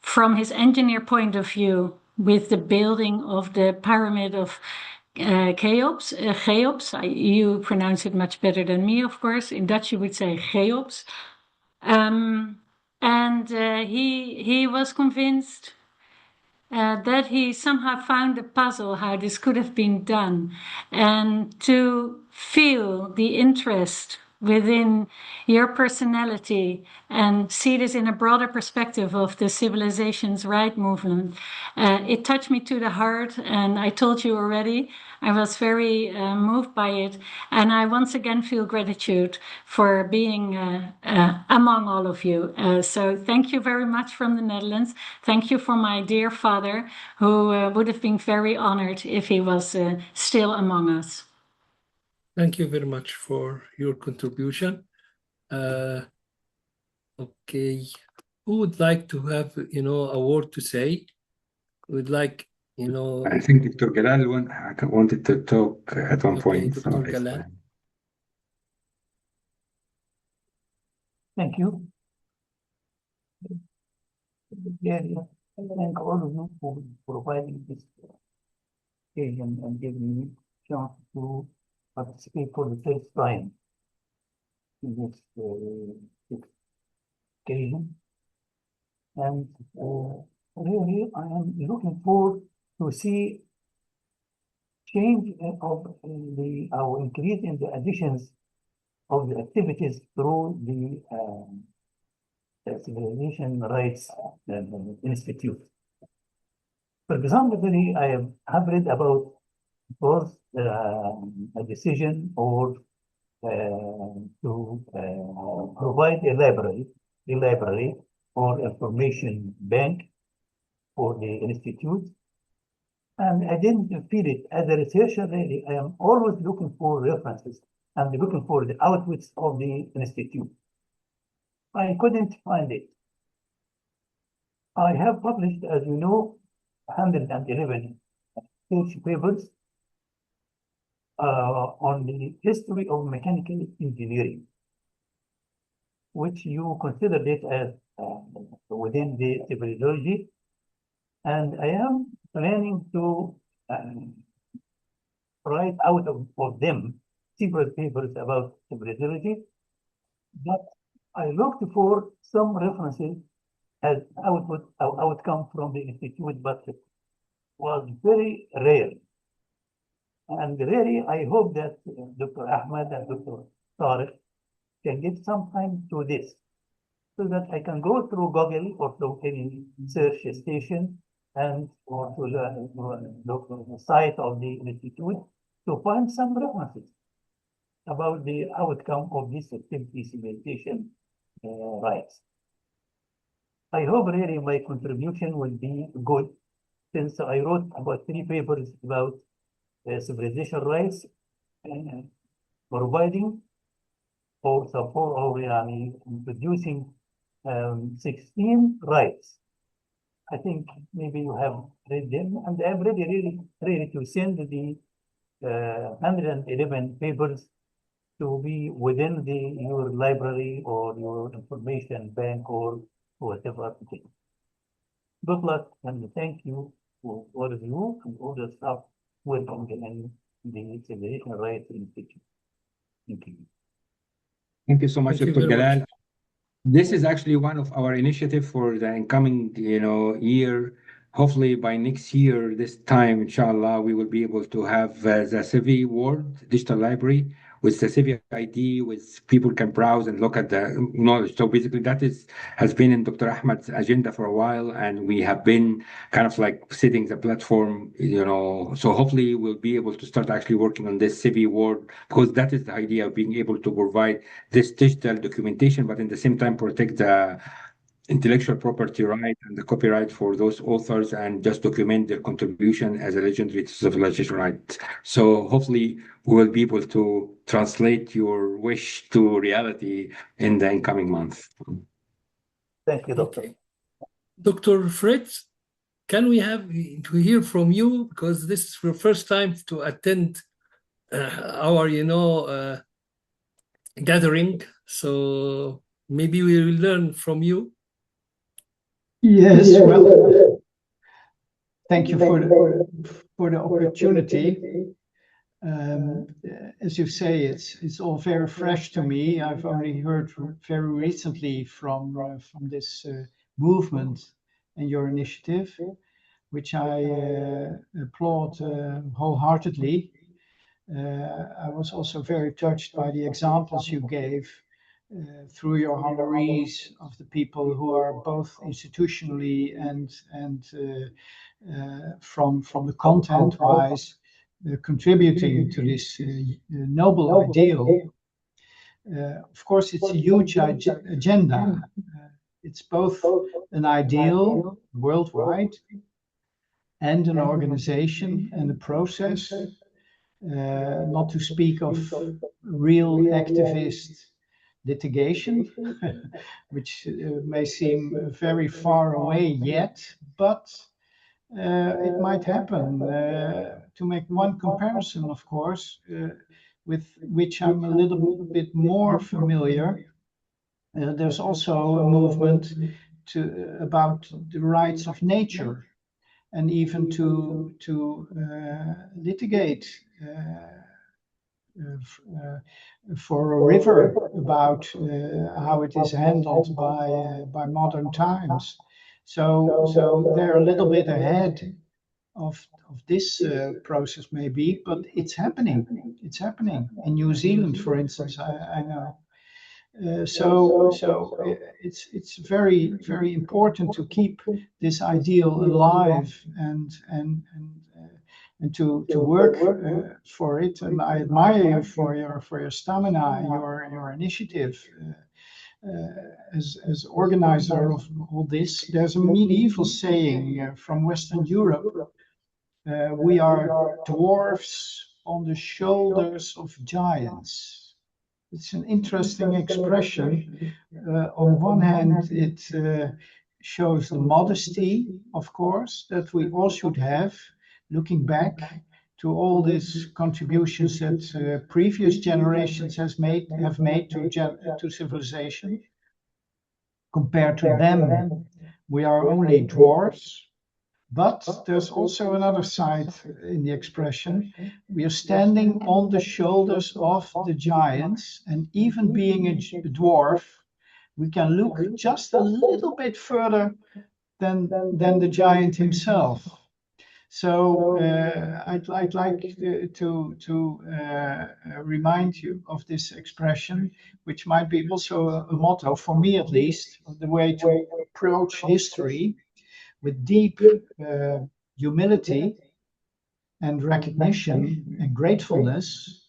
from his engineer point of view with the building of the pyramid of Cheops. You pronounce it much better than me, of course. In Dutch, you would say Cheops. And he was convinced that he somehow found a puzzle how this could have been done, and to feel the interest within your personality and see this in a broader perspective of the civilization's right movement. It touched me to the heart, and I told you already, I was very moved by it. And I once again feel gratitude for being among all of you. So thank you very much from the Netherlands. Thank you for my dear father, who would have been very honored if he was still among us. Thank you very much for your contribution. Okay, who would like to have a word to say? Would like I think Dr. Galal wanted to talk at one point. Dr. So Galal. Thank you. Yeah, thank all of you for providing this occasion and giving me chance to participate for the first time in this occasion. And really, I am looking forward to see change of our increase in the additions of the activities through the Civilization Rights Institute. For example, I have read about both a decision or to provide a library or information bank for the institute. And I didn't feel it. As a researcher, really, I am always looking for references and looking for the outputs of the institute. I couldn't find it. I have published, as you know, 111 research papers on the history of mechanical engineering, which you considered it as within the Civilizology. And I am planning to write out of them several papers about Civilizology, but I looked for some references as outcome from the institute, but it was very rare. And really, I hope that Dr. Ahmed and Dr. Tariq can give some time to this, so that I can go through Google or through any search station and or to the site of the institute to find some references about the outcome of this activity civilization rights. I hope really my contribution will be good, since I wrote about 3 papers about civilization rights, providing or support or introducing 16 rights. I think maybe you have read them, and I'm ready to send the 111 papers to be within your library or your information bank or whatever it is. Good luck, and thank you for all of you and all the staff working in the Civilization Rights Institute. Thank you. Thank you so much, Thank you Dr. very much. Jalal. This is actually one of our initiatives for the incoming, year. Hopefully by next year, this time, inshallah, we will be able to have the Civi World Digital Library with the Civi ID, with people can browse and look at the knowledge. So basically that has been in Dr. Ahmad's agenda for a while, and we have been kind of like setting the platform, so hopefully we'll be able to start actually working on this Civi World, because that is the idea of being able to provide this digital documentation, but in the same time protect the intellectual property right and the copyright for those authors, and just document their contribution as a legendary civilization right. So hopefully we will be able to translate your wish to reality in the incoming month. Thank you, Doctor. Okay. Dr. Fritz, can we have to hear from you, because this is your first time to attend our gathering, so maybe we will learn from you. Yes, well, thank you for the opportunity. As you say, it's all very fresh to me. I've only heard very recently from this movement and your initiative, which I applaud wholeheartedly. I was also very touched by the examples you gave through your honorees of the people who are both institutionally and from the content wise contributing to this noble ideal. Of course, it's a huge agenda. It's both an ideal worldwide and an organization and a process, not to speak of real activist litigation, which may seem very far away yet, but it might happen. To make one comparison, of course, with which I'm a little bit more familiar, there's also a movement about the rights of nature, and even to litigate for a river about how it is handled by modern times. So they're a little bit ahead of this process maybe, but it's happening. It's happening in New Zealand, for instance. I know. So it's very, very important to keep this ideal alive and to work for it. And I admire you for your stamina, your initiative as organizer of all this. There's a medieval saying from Western Europe: we are dwarfs on the shoulders of giants. It's an interesting expression. On one hand, it shows the modesty, of course, that we all should have, looking back to all these contributions that previous generations have made to civilization. Compared to them, we are only dwarfs. But there's also another side in the expression. We are standing on the shoulders of the giants, and even being a dwarf, we can look just a little bit further than the giant himself. So I'd like to remind you of this expression, which might be also a motto, for me at least, the way to approach history with deep humility, and recognition and gratefulness,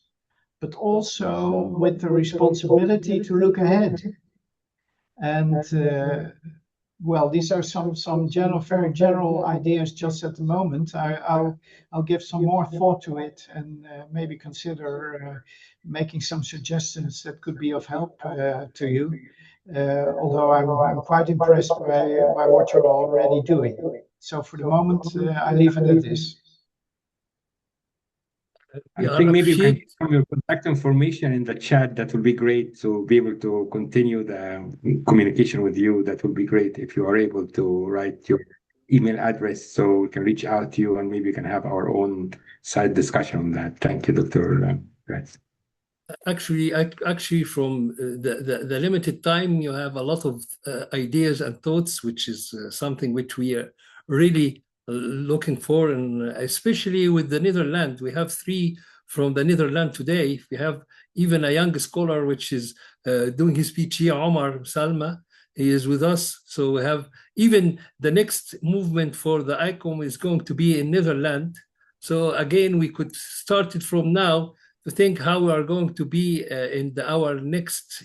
but also with the responsibility to look ahead. And well, these are some very general ideas just at the moment. I'll give some more thought to it and maybe consider making some suggestions that could be of help to you. Although I'm quite impressed by what you're already doing. So for the moment, I leave it at this. I think maybe you can give some of your contact information in the chat. That will be great to be able to continue the communication with you. That will be great if you are able to write your email address so we can reach out to you and maybe we can have our own side discussion on that. Thank you, Dr. Grace. Actually, from the limited time, you have a lot of ideas and thoughts, which is something which we are really looking for, and especially with the Netherlands. We have 3 from the Netherlands today. We have even a young scholar which is doing his PhD, Omar Salma. He is with us. So we have even the next movement for the ICOM is going to be in Netherlands. So again, we could start it from now to think how we are going to be in our next,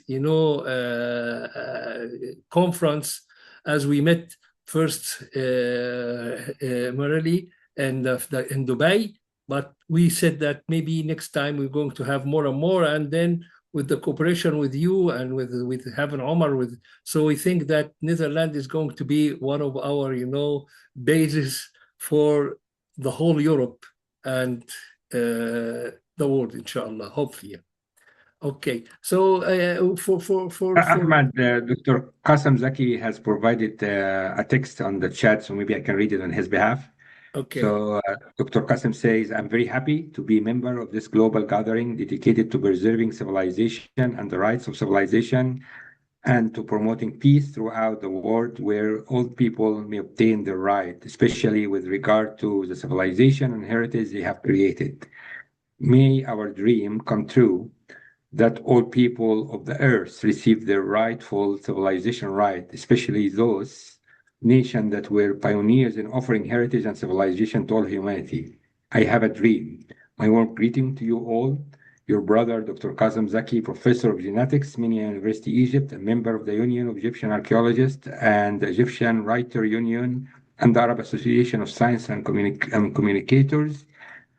conference, as we met first Morally and in Dubai. But we said that maybe next time we're going to have more and more, and then with the cooperation with you and with having Omar so we think that Netherlands is going to be one of our, bases for the whole Europe and the world, inshallah, hopefully. Okay, so Ahmad, Dr. Qasim Zaki has provided a text on the chat, so maybe I can read it on his behalf. Okay. So Dr. Qasim says, I'm very happy to be a member of this global gathering dedicated to preserving civilization and the rights of civilization and to promoting peace throughout the world where all people may obtain their right, especially with regard to the civilization and heritage they have created. May our dream come true that all people of the earth receive their rightful civilization right, especially those nations that were pioneers in offering heritage and civilization to all humanity. I have a dream. My warm greeting to you all. Your brother, Dr. Qasim Zaki, Professor of Genetics, Minya University, Egypt, a member of the Union of Egyptian Archaeologists and the Egyptian Writer Union and the Arab Association of Science and Communicators.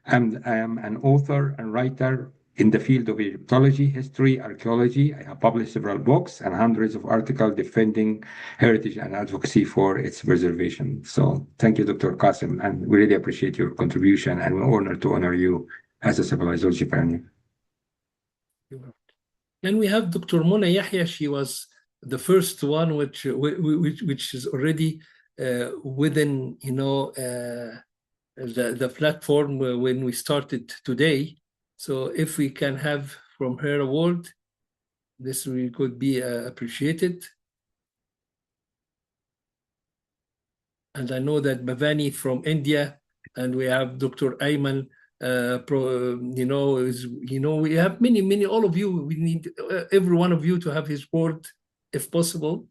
I am an author and writer in the field of Egyptology, history, archaeology. I have published several books and hundreds of articles defending heritage and advocacy for its preservation. So thank you, Dr. Qasim, and we really appreciate your contribution, and we're honored to honor you as a Civilizology pioneer. Then we have Dr. Mona Yahya. She was the first one which is already within, the platform when we started today. So if we can have from her a word, this could be appreciated. And I know that Bhavani from India, and we have Dr. Ayman. We have many, all of you. We need every one of you to have his word, if possible.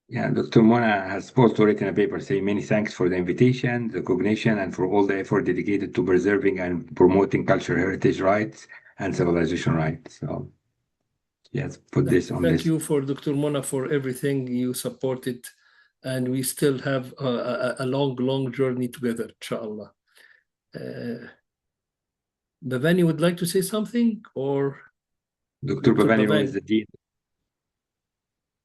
Yeah, Dr. Mona has also written a paper saying many thanks for the invitation, the recognition, and for all the effort dedicated to preserving and promoting cultural heritage rights and civilization rights. So, yes, put this on this. Thank you for Dr. Mona for everything you supported, and we still have a long journey together, inshallah. Bhavani would like to say something, or Dr. Bhavani is the dean.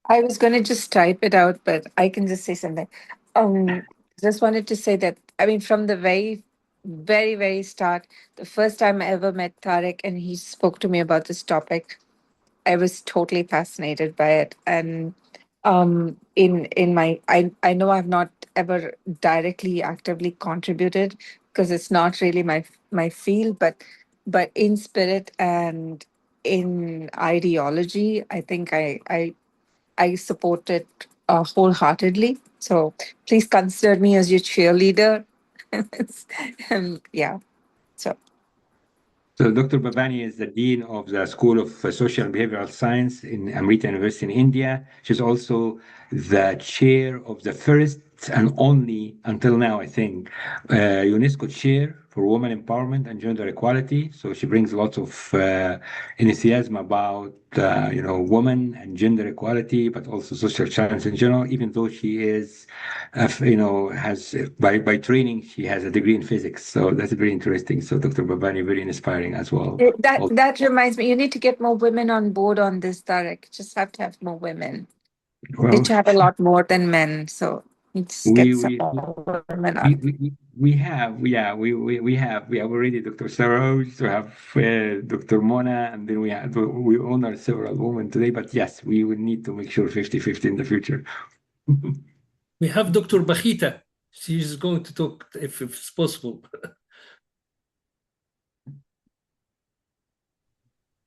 I was going to just type it out, but I can just say something. Just wanted to say that, from the very start, the first time I ever met Tariq and he spoke to me about this topic, I was totally fascinated by it. And I know I've not ever directly actively contributed because it's not really my field, but in spirit and in ideology, I think I support it wholeheartedly. So please consider me as your cheerleader. Yeah. So Dr. Bhavani is the Dean of the School of Social and Behavioral Science in Amrita University in India. She's also the chair of the first and only until now, I think, UNESCO chair for women empowerment and gender equality. So she brings lots of enthusiasm about women and gender equality, but also social science in general. Even though she is, has by training she has a degree in physics. So that's very interesting. So Dr. Babani, very inspiring as well. That reminds me, you need to get more women on board on this, Tarek. Just have to have more women. Well, Need to have a lot more than men. So let's get some more women on. we have already Dr. Sarah, we have Dr. Mona, and then we honor several women today. But yes, we will need to make sure 50-50 in the future. We have Dr. Bachita. She's going to talk if it's possible.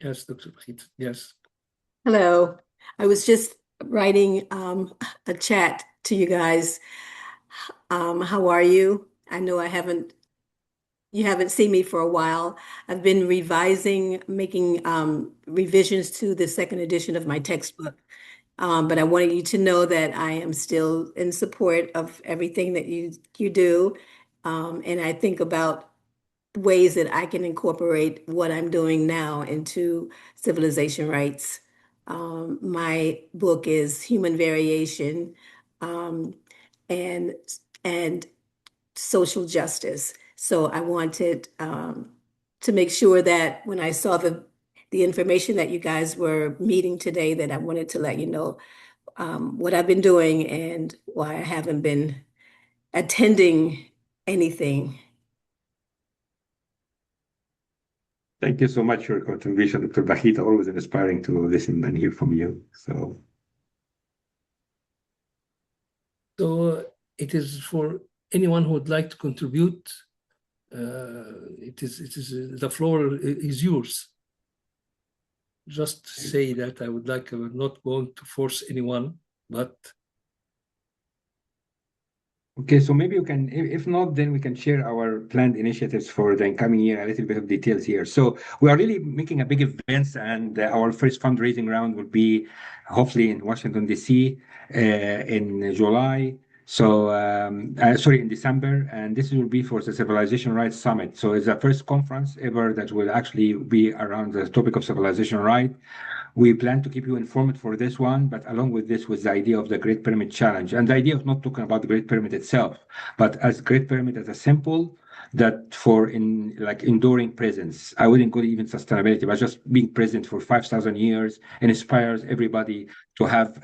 Yes, Dr. Bachita. Yes. Hello. I was just writing a chat to you guys. How are you? I know you haven't seen me for a while. I've been making revisions to the second edition of my textbook. But I wanted you to know that I am still in support of everything that you do. And I think about ways that I can incorporate what I'm doing now into civilization rights. My book is Human Variation and Social Justice. So I wanted to make sure that when I saw the information that you guys were meeting today, that I wanted to let you know what I've been doing and why I haven't been attending anything. Thank you so much for your contribution, Dr. Bachita. Always inspiring to listen and hear from you. So it is for anyone who would like to contribute. The floor is yours. Just say that I would like. I'm not going to force anyone, but. Okay, so maybe you can, if not, then we can share our planned initiatives for the incoming year, a little bit of details here. So we are really making a big events, and our first fundraising round will be hopefully in Washington, D.C. In July. So, in December, and this will be for the Civilization Rights Summit. So it's the first conference ever that will actually be around the topic of civilization right. We plan to keep you informed for this one, but along with this was the idea of the Great Pyramid Challenge, and the idea of not talking about the Great Pyramid itself, but as Great Pyramid as a symbol that for enduring presence. I wouldn't call it even sustainability, but just being present for 5,000 years and inspires everybody to have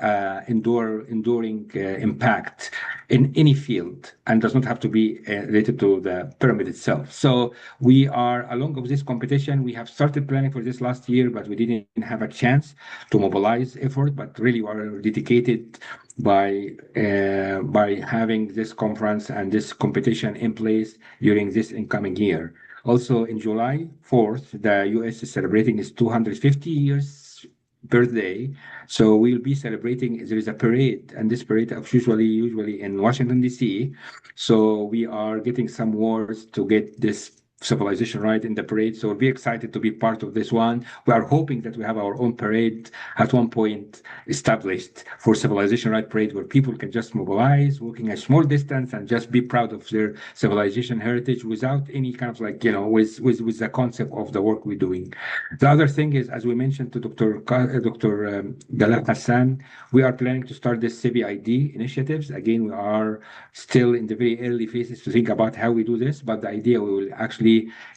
enduring impact in any field, and does not have to be related to the pyramid itself. So we are, along with this competition, we have started planning for this last year, but we didn't have a chance to mobilize effort, but really we are dedicated by having this conference and this competition in place during this incoming year. Also, in July 4th, the U.S. is celebrating its 250 years birthday. So we'll be celebrating, there is a parade, and this parade is usually in Washington, D.C. So we are getting some awards to get this civilization right in the parade. So we'll be excited to be part of this one. We are hoping that we have our own parade at one point established for civilization right parade, where people can just mobilize, walking a small distance, and just be proud of their civilization heritage without any kind of with the concept of the work we're doing. The other thing is, as we mentioned to Dr. Galal Hassan, we are planning to start this CBID initiatives. Again, we are still in the very early phases to think about how we do this, but the idea we will actually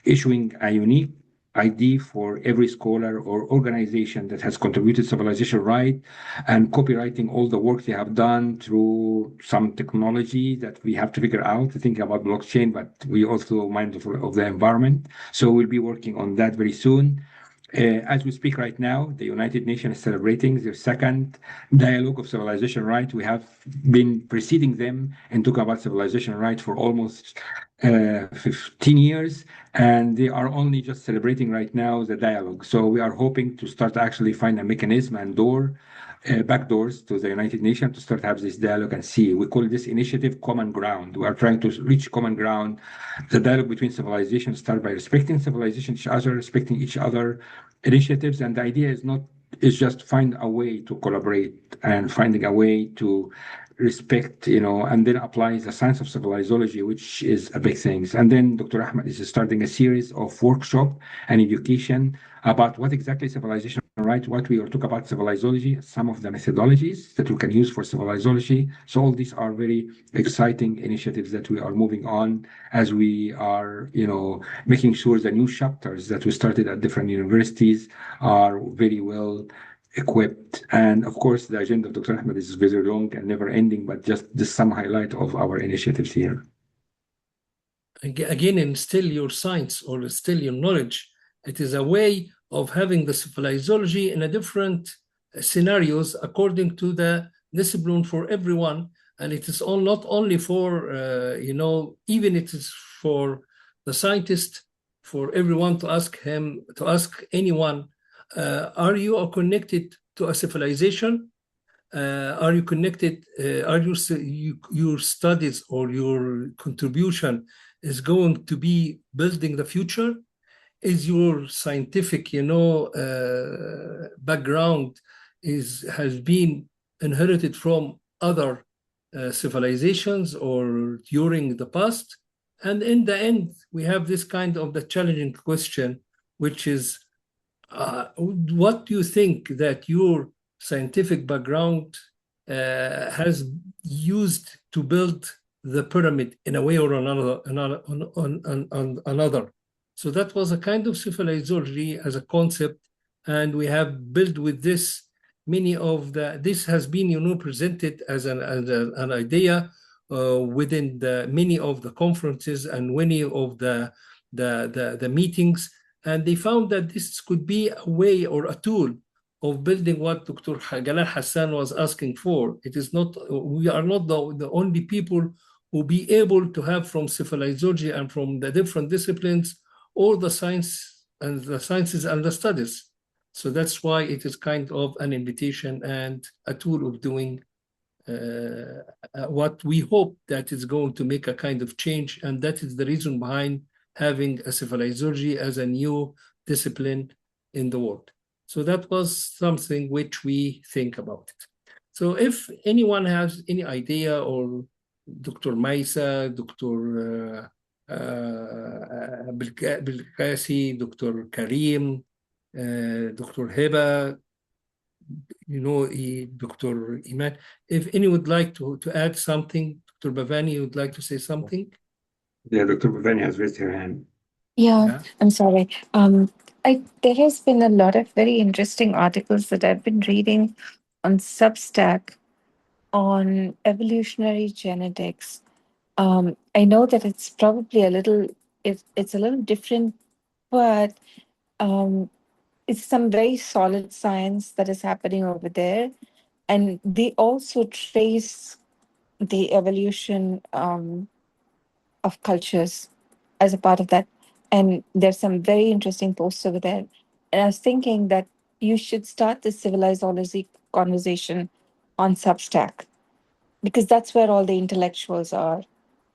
issuing a unique ID for every scholar or organization that has contributed civilization right, and copyrighting all the work they have done through some technology that we have to figure out, to think about blockchain, but we also mindful of the environment. So we'll be working on that very soon. As we speak right now, the United Nations is celebrating their second dialogue of civilization right. We have been preceding them and talking about civilization right for almost 15 years, and they are only just celebrating right now the dialogue. So we are hoping to start actually find a mechanism and back doors to the United Nations to start have this dialogue and see. We call this initiative Common Ground. We are trying to reach common ground. The dialogue between civilizations start by respecting civilization each other, respecting each other initiatives, and the idea is just find a way to collaborate and finding a way to respect, and then apply the science of civilizology, which is a big thing. And then Dr. Ahmed is starting a series of workshop and education about what exactly civilization, right? What we will talk about civilizology, some of the methodologies that we can use for civilizology. So all these are very exciting initiatives that we are moving on as we are, making sure the new chapters that we started at different universities are very well equipped. And of course, the agenda of Dr. Ahmed is very long and never ending, but just some highlight of our initiatives here. Again, instill your science or instill your knowledge. It is a way of having the civilizology in a different scenarios according to the discipline for everyone. And it is all not only for, even it is for the scientist, for everyone to ask anyone, are you connected to a civilization? Are you connected? Are your studies or your contribution is going to be building the future? Is your scientific, background has been inherited from other civilizations or during the past? And in the end, we have this kind of the challenging question, which is, what do you think that your scientific background has used to build the pyramid in a way or another? So that was a kind of civilizology as a concept, and we have built with this this has been presented as an idea within many of the conferences and many of the meetings. And they found that this could be a way or a tool of building what Dr. Jalal Hassan was asking for. It is not, we are not the only people who be able to have from civilizology and from the different disciplines all the science and the sciences and the studies. So that's why it is kind of an invitation and a tool of doing what we hope that is going to make a kind of change. And that is the reason behind having a civilizology as a new discipline in the world. So that was something which we think about it. So if anyone has any idea, or Dr. Maisa, Dr. Bilkasi, Dr. Karim, Dr. Heba, Dr. Iman, if any would like to add something, Dr. Bhavani would like to say something? Yeah, Dr. Bhavani has raised her hand. Yeah, I'm sorry. There has been a lot of very interesting articles that I've been reading on Substack on evolutionary genetics. I know that it's probably it's a little different, but it's some very solid science that is happening over there. And they also trace the evolution of cultures as a part of that. And there's some very interesting posts over there. And I was thinking that you should start the civilizology conversation on Substack, because that's where all the intellectuals are.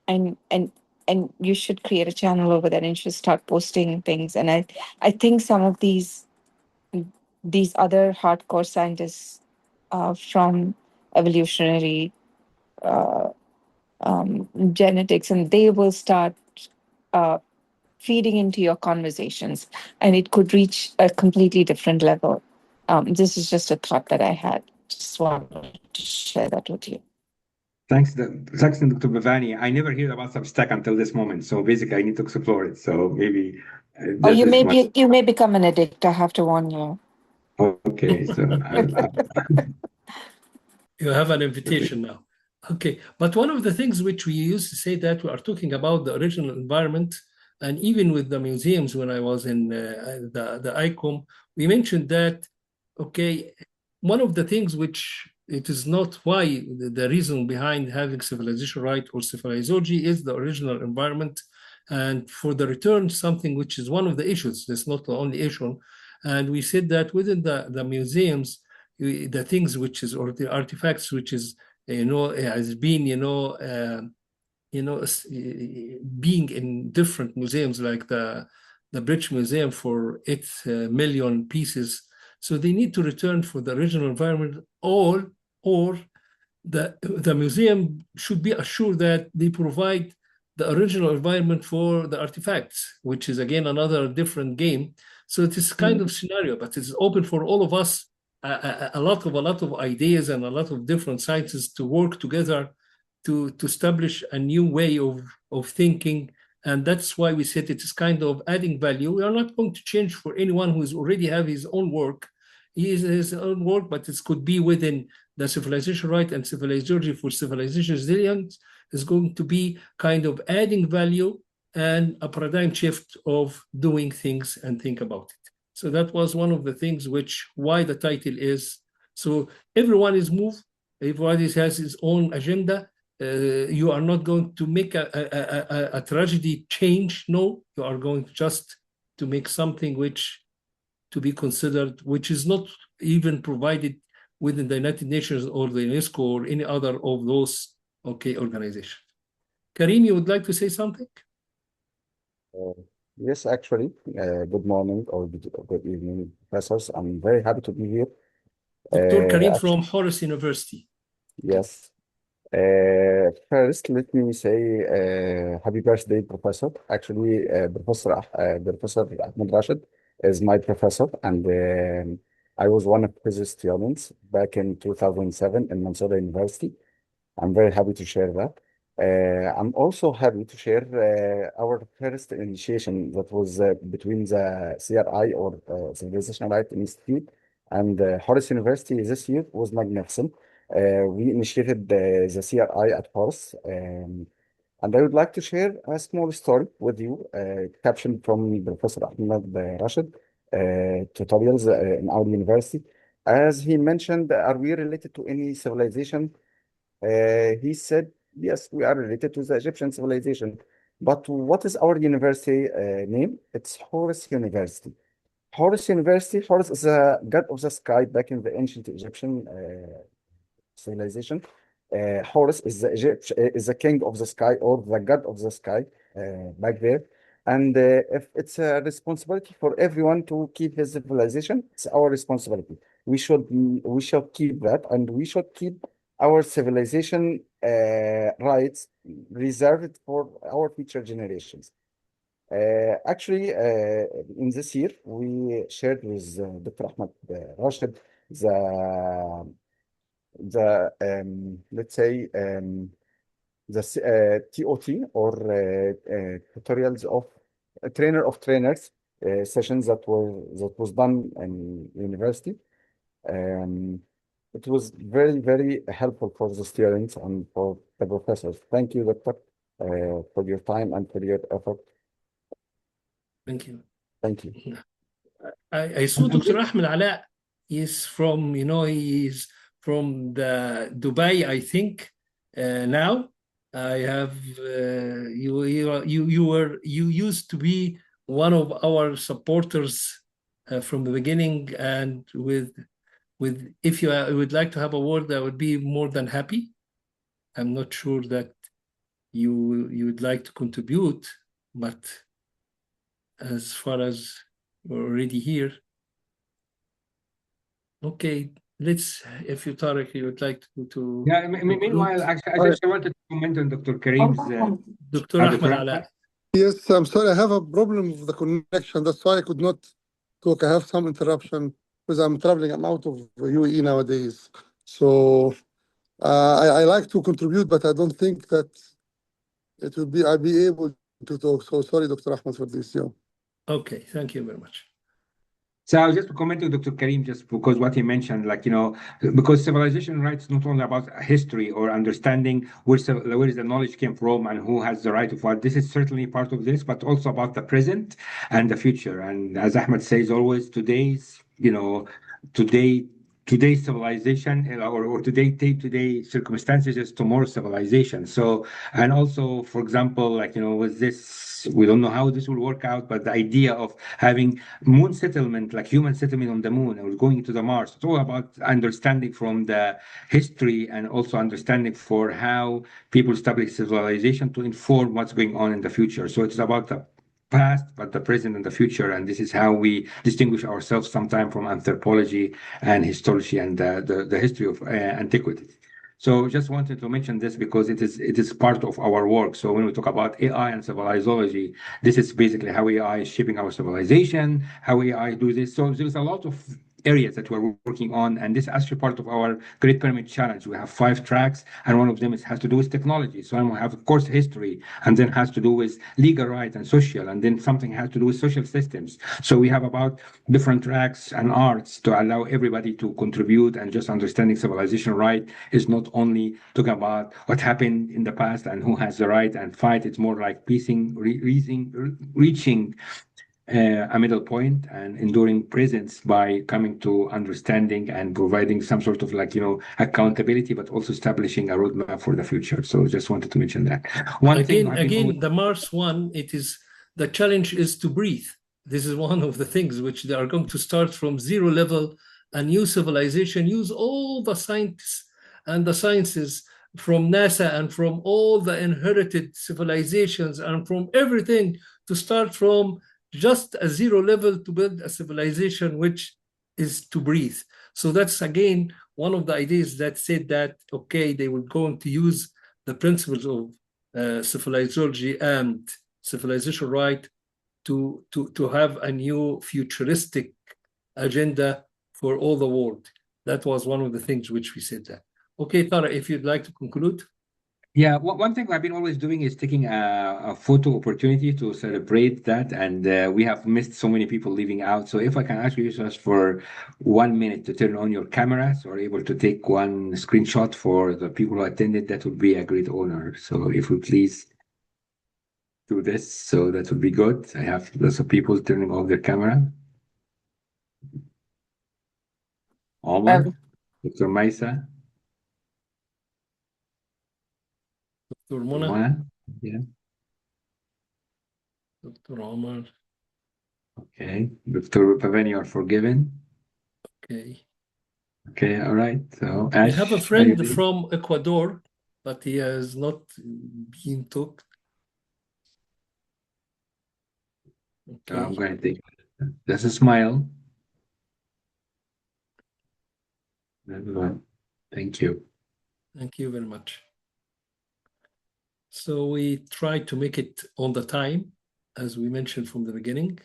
And you should create a channel over there and you should start posting things. And I think some of these other hardcore scientists from evolutionary genetics, and they will start uh, feeding into your conversations, and it could reach a completely different level. This is just a thought that I had. Just wanted to share that with you. Thanks, Dr. Bhavani. I never heard about Substack until this moment, so basically I need to explore it. So maybe Oh, you may become an addict. I have to warn you. Okay, so you have an invitation now. Okay, but one of the things which we used to say that we are talking about the original environment, and even with the museums when I was in the ICOM, we mentioned that, okay, one of the things which it is not why the reason behind having civilization right or civilizology is the original environment, and for the return, something which is one of the issues. That's not the only issue. And we said that within the museums, the things which is, or the artifacts which is, has been, being in different museums like the British Museum for 8 million pieces. So they need to return for the original environment, or the museum should be assured that they provide the original environment for the artifacts, which is again another different game. So it is kind of scenario, but it's open for all of us, a lot of ideas and a lot of different sciences to work together to establish a new way of thinking. And that's why we said it is kind of adding value. We are not going to change for anyone who is already have his own work. He is his own work, but it could be within the civilization right and civilizology for civilization resilience is going to be kind of adding value and a paradigm shift of doing things and think about it. So that was one of the things which why the title is. So everyone is moved, everybody has his own agenda. You are not going to make a tragedy change. No, you are going just to make something which to be considered, which is not even provided within the United Nations or the UNESCO or any other of those organizations. Karim, you would like to say something? Yes, actually. Good morning or good evening, professors. I'm very happy to be here. Dr. Karim from Horace University. Yes. First, let me say happy birthday, Professor. Actually, Professor Ahmed Rashid is my professor, and I was one of his students back in 2007 in Mansoura University. I'm very happy to share that. I'm also happy to share our first initiation that was between the CRI or Civilization Right Institute and Horace University this year was magnificent. We initiated the CRI at Horace, and I would like to share a small story with you, captioned from Professor Ahmed Rashid, tutorials in our university. As he mentioned, are we related to any civilization? He said, yes, we are related to the Egyptian civilization. But what is our university name? It's Horus University. Horus University, Horus is a god of the sky back in the ancient Egyptian civilization. Horus is the king of the sky or the god of the sky back there. And if it's a responsibility for everyone to keep his civilization, it's our responsibility. We should keep that, and we should keep our civilization rights reserved for our future generations. Actually, in this year, we shared with Dr. Ahmed Rashid the let's say the TOT or tutorials of a trainer of trainers sessions that was done in university. It was very, very helpful for the students and for the professors. Thank you, Doctor, for your time and for your effort. Thank you. Thank you. I saw Dr. Ahmed Ala is from, he's from the Dubai, I think. Now I have you used to be one of our supporters from the beginning, and with if you would like to have a word, I would be more than happy. I'm not sure that you would like to contribute, but as far as we're already here, okay. Let's, if you, Tariq, you would like to Yeah, meanwhile, actually, I just wanted to comment on Dr. Karim's. Dr. Ahmed Ala. Yes, I'm sorry, I have a problem with the connection. That's why I could not talk. I have some interruption because I'm traveling. I'm out of UAE nowadays. So I like to contribute, but I don't think that I'll be able to talk. So sorry, Dr. Ahmed, for this. Yeah. Okay, thank you very much. So I was just commenting Dr. Karim just because what he mentioned, because civilization rights not only about history or understanding where the knowledge came from and who has the right of what. This is certainly part of this, but also about the present and the future. And as Ahmed says always, today's civilization or today circumstances is tomorrow's civilization. So, and also, for example, with this, we don't know how this will work out, but the idea of having moon settlement, like human settlement on the moon or going to the Mars, it's all about understanding from the history and also understanding for how people establish civilization to inform what's going on in the future. So it's about the past, but the present and the future. And this is how we distinguish ourselves sometimes from anthropology and histology and the history of antiquity. So just wanted to mention this because it is part of our work. So when we talk about AI and civilizology, this is basically how AI is shaping our civilization, how AI do this. So there's a lot of areas that we're working on, and this is actually part of our Great Pyramid Challenge. We have 5 tracks, and one of them has to do with technology. So we have, of course, history, and then has to do with legal rights and social, and then something has to do with social systems. So we have about different tracks and arts to allow everybody to contribute, and just understanding civilization right is not only talking about what happened in the past and who has the right and fight. It's more like reaching a middle point and enduring presence by coming to understanding and providing some sort of accountability, but also establishing a roadmap for the future. So just wanted to mention that. Again, the Mars one, the challenge is to breathe. This is one of the things which they are going to start from zero level, a new civilization, use all the scientists and the sciences from NASA and from all the inherited civilizations and from everything to start from just a zero level to build a civilization which is to breathe. So that's again one of the ideas that said that, okay, they were going to use the principles of civilizology and civilization right to have a new futuristic agenda for all the world. That was one of the things which we said that. Okay, Tara, if you'd like to conclude. Yeah, one thing I've been always doing is taking a photo opportunity to celebrate that, and we have missed so many people leaving out. So if I can actually use us for 1 minute to turn on your cameras or able to take one screenshot for the people who attended, that would be a great honor. So if we please do this, so that would be good. I have lots of people turning off their camera. Omar, Dr. Maisa. Dr. Mona. Yeah. Dr. Omar. Okay. Dr. Pavan, you are forgiven. Okay. Okay, all right. So I Ash, have a friend from Ecuador, but he has not been talked. Okay. I'm going to take just a smile. Thank you. Thank you very much. So we try to make it on the time, as we mentioned from the beginning.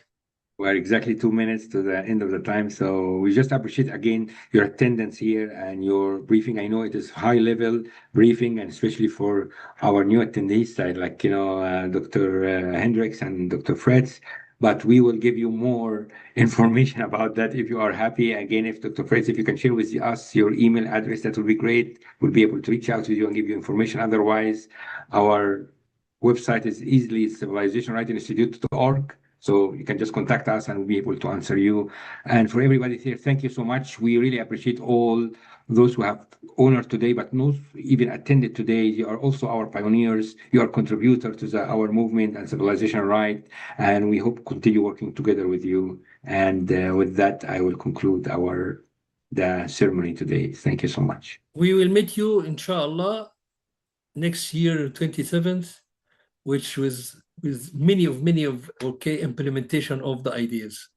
We're exactly 2 minutes to the end of the time. So we just appreciate again your attendance here and your briefing. I know it is high level briefing, and especially for our new attendees side, like, Dr. Hendricks and Dr. Fritz. But we will give you more information about that if you are happy. Again, if Dr. Fritz, if you can share with us your email address, that would be great. We'll be able to reach out to you and give you information. Otherwise, our website is easily civilizationrightinstitute.org. So you can just contact us and we'll be able to answer you. And for everybody here, thank you so much. We really appreciate all those who have honored today, but not even attended today. You are also our pioneers. You are contributors to our movement and civilization right. And we hope to continue working together with you. And with that, I will conclude the ceremony today. Thank you so much. We will meet you, inshallah, next year, 27th, which was with many of implementation of the ideas.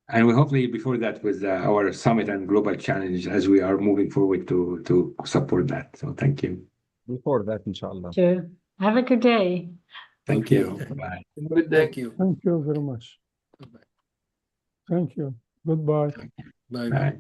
And we hopefully before that with our summit and global challenge, as we are moving forward to support that. So thank you. Before that, inshallah. Sure. Have a good day. Thank you. Bye. Good day. Thank you. Thank you very much. Thank you. Goodbye. Bye. Bye.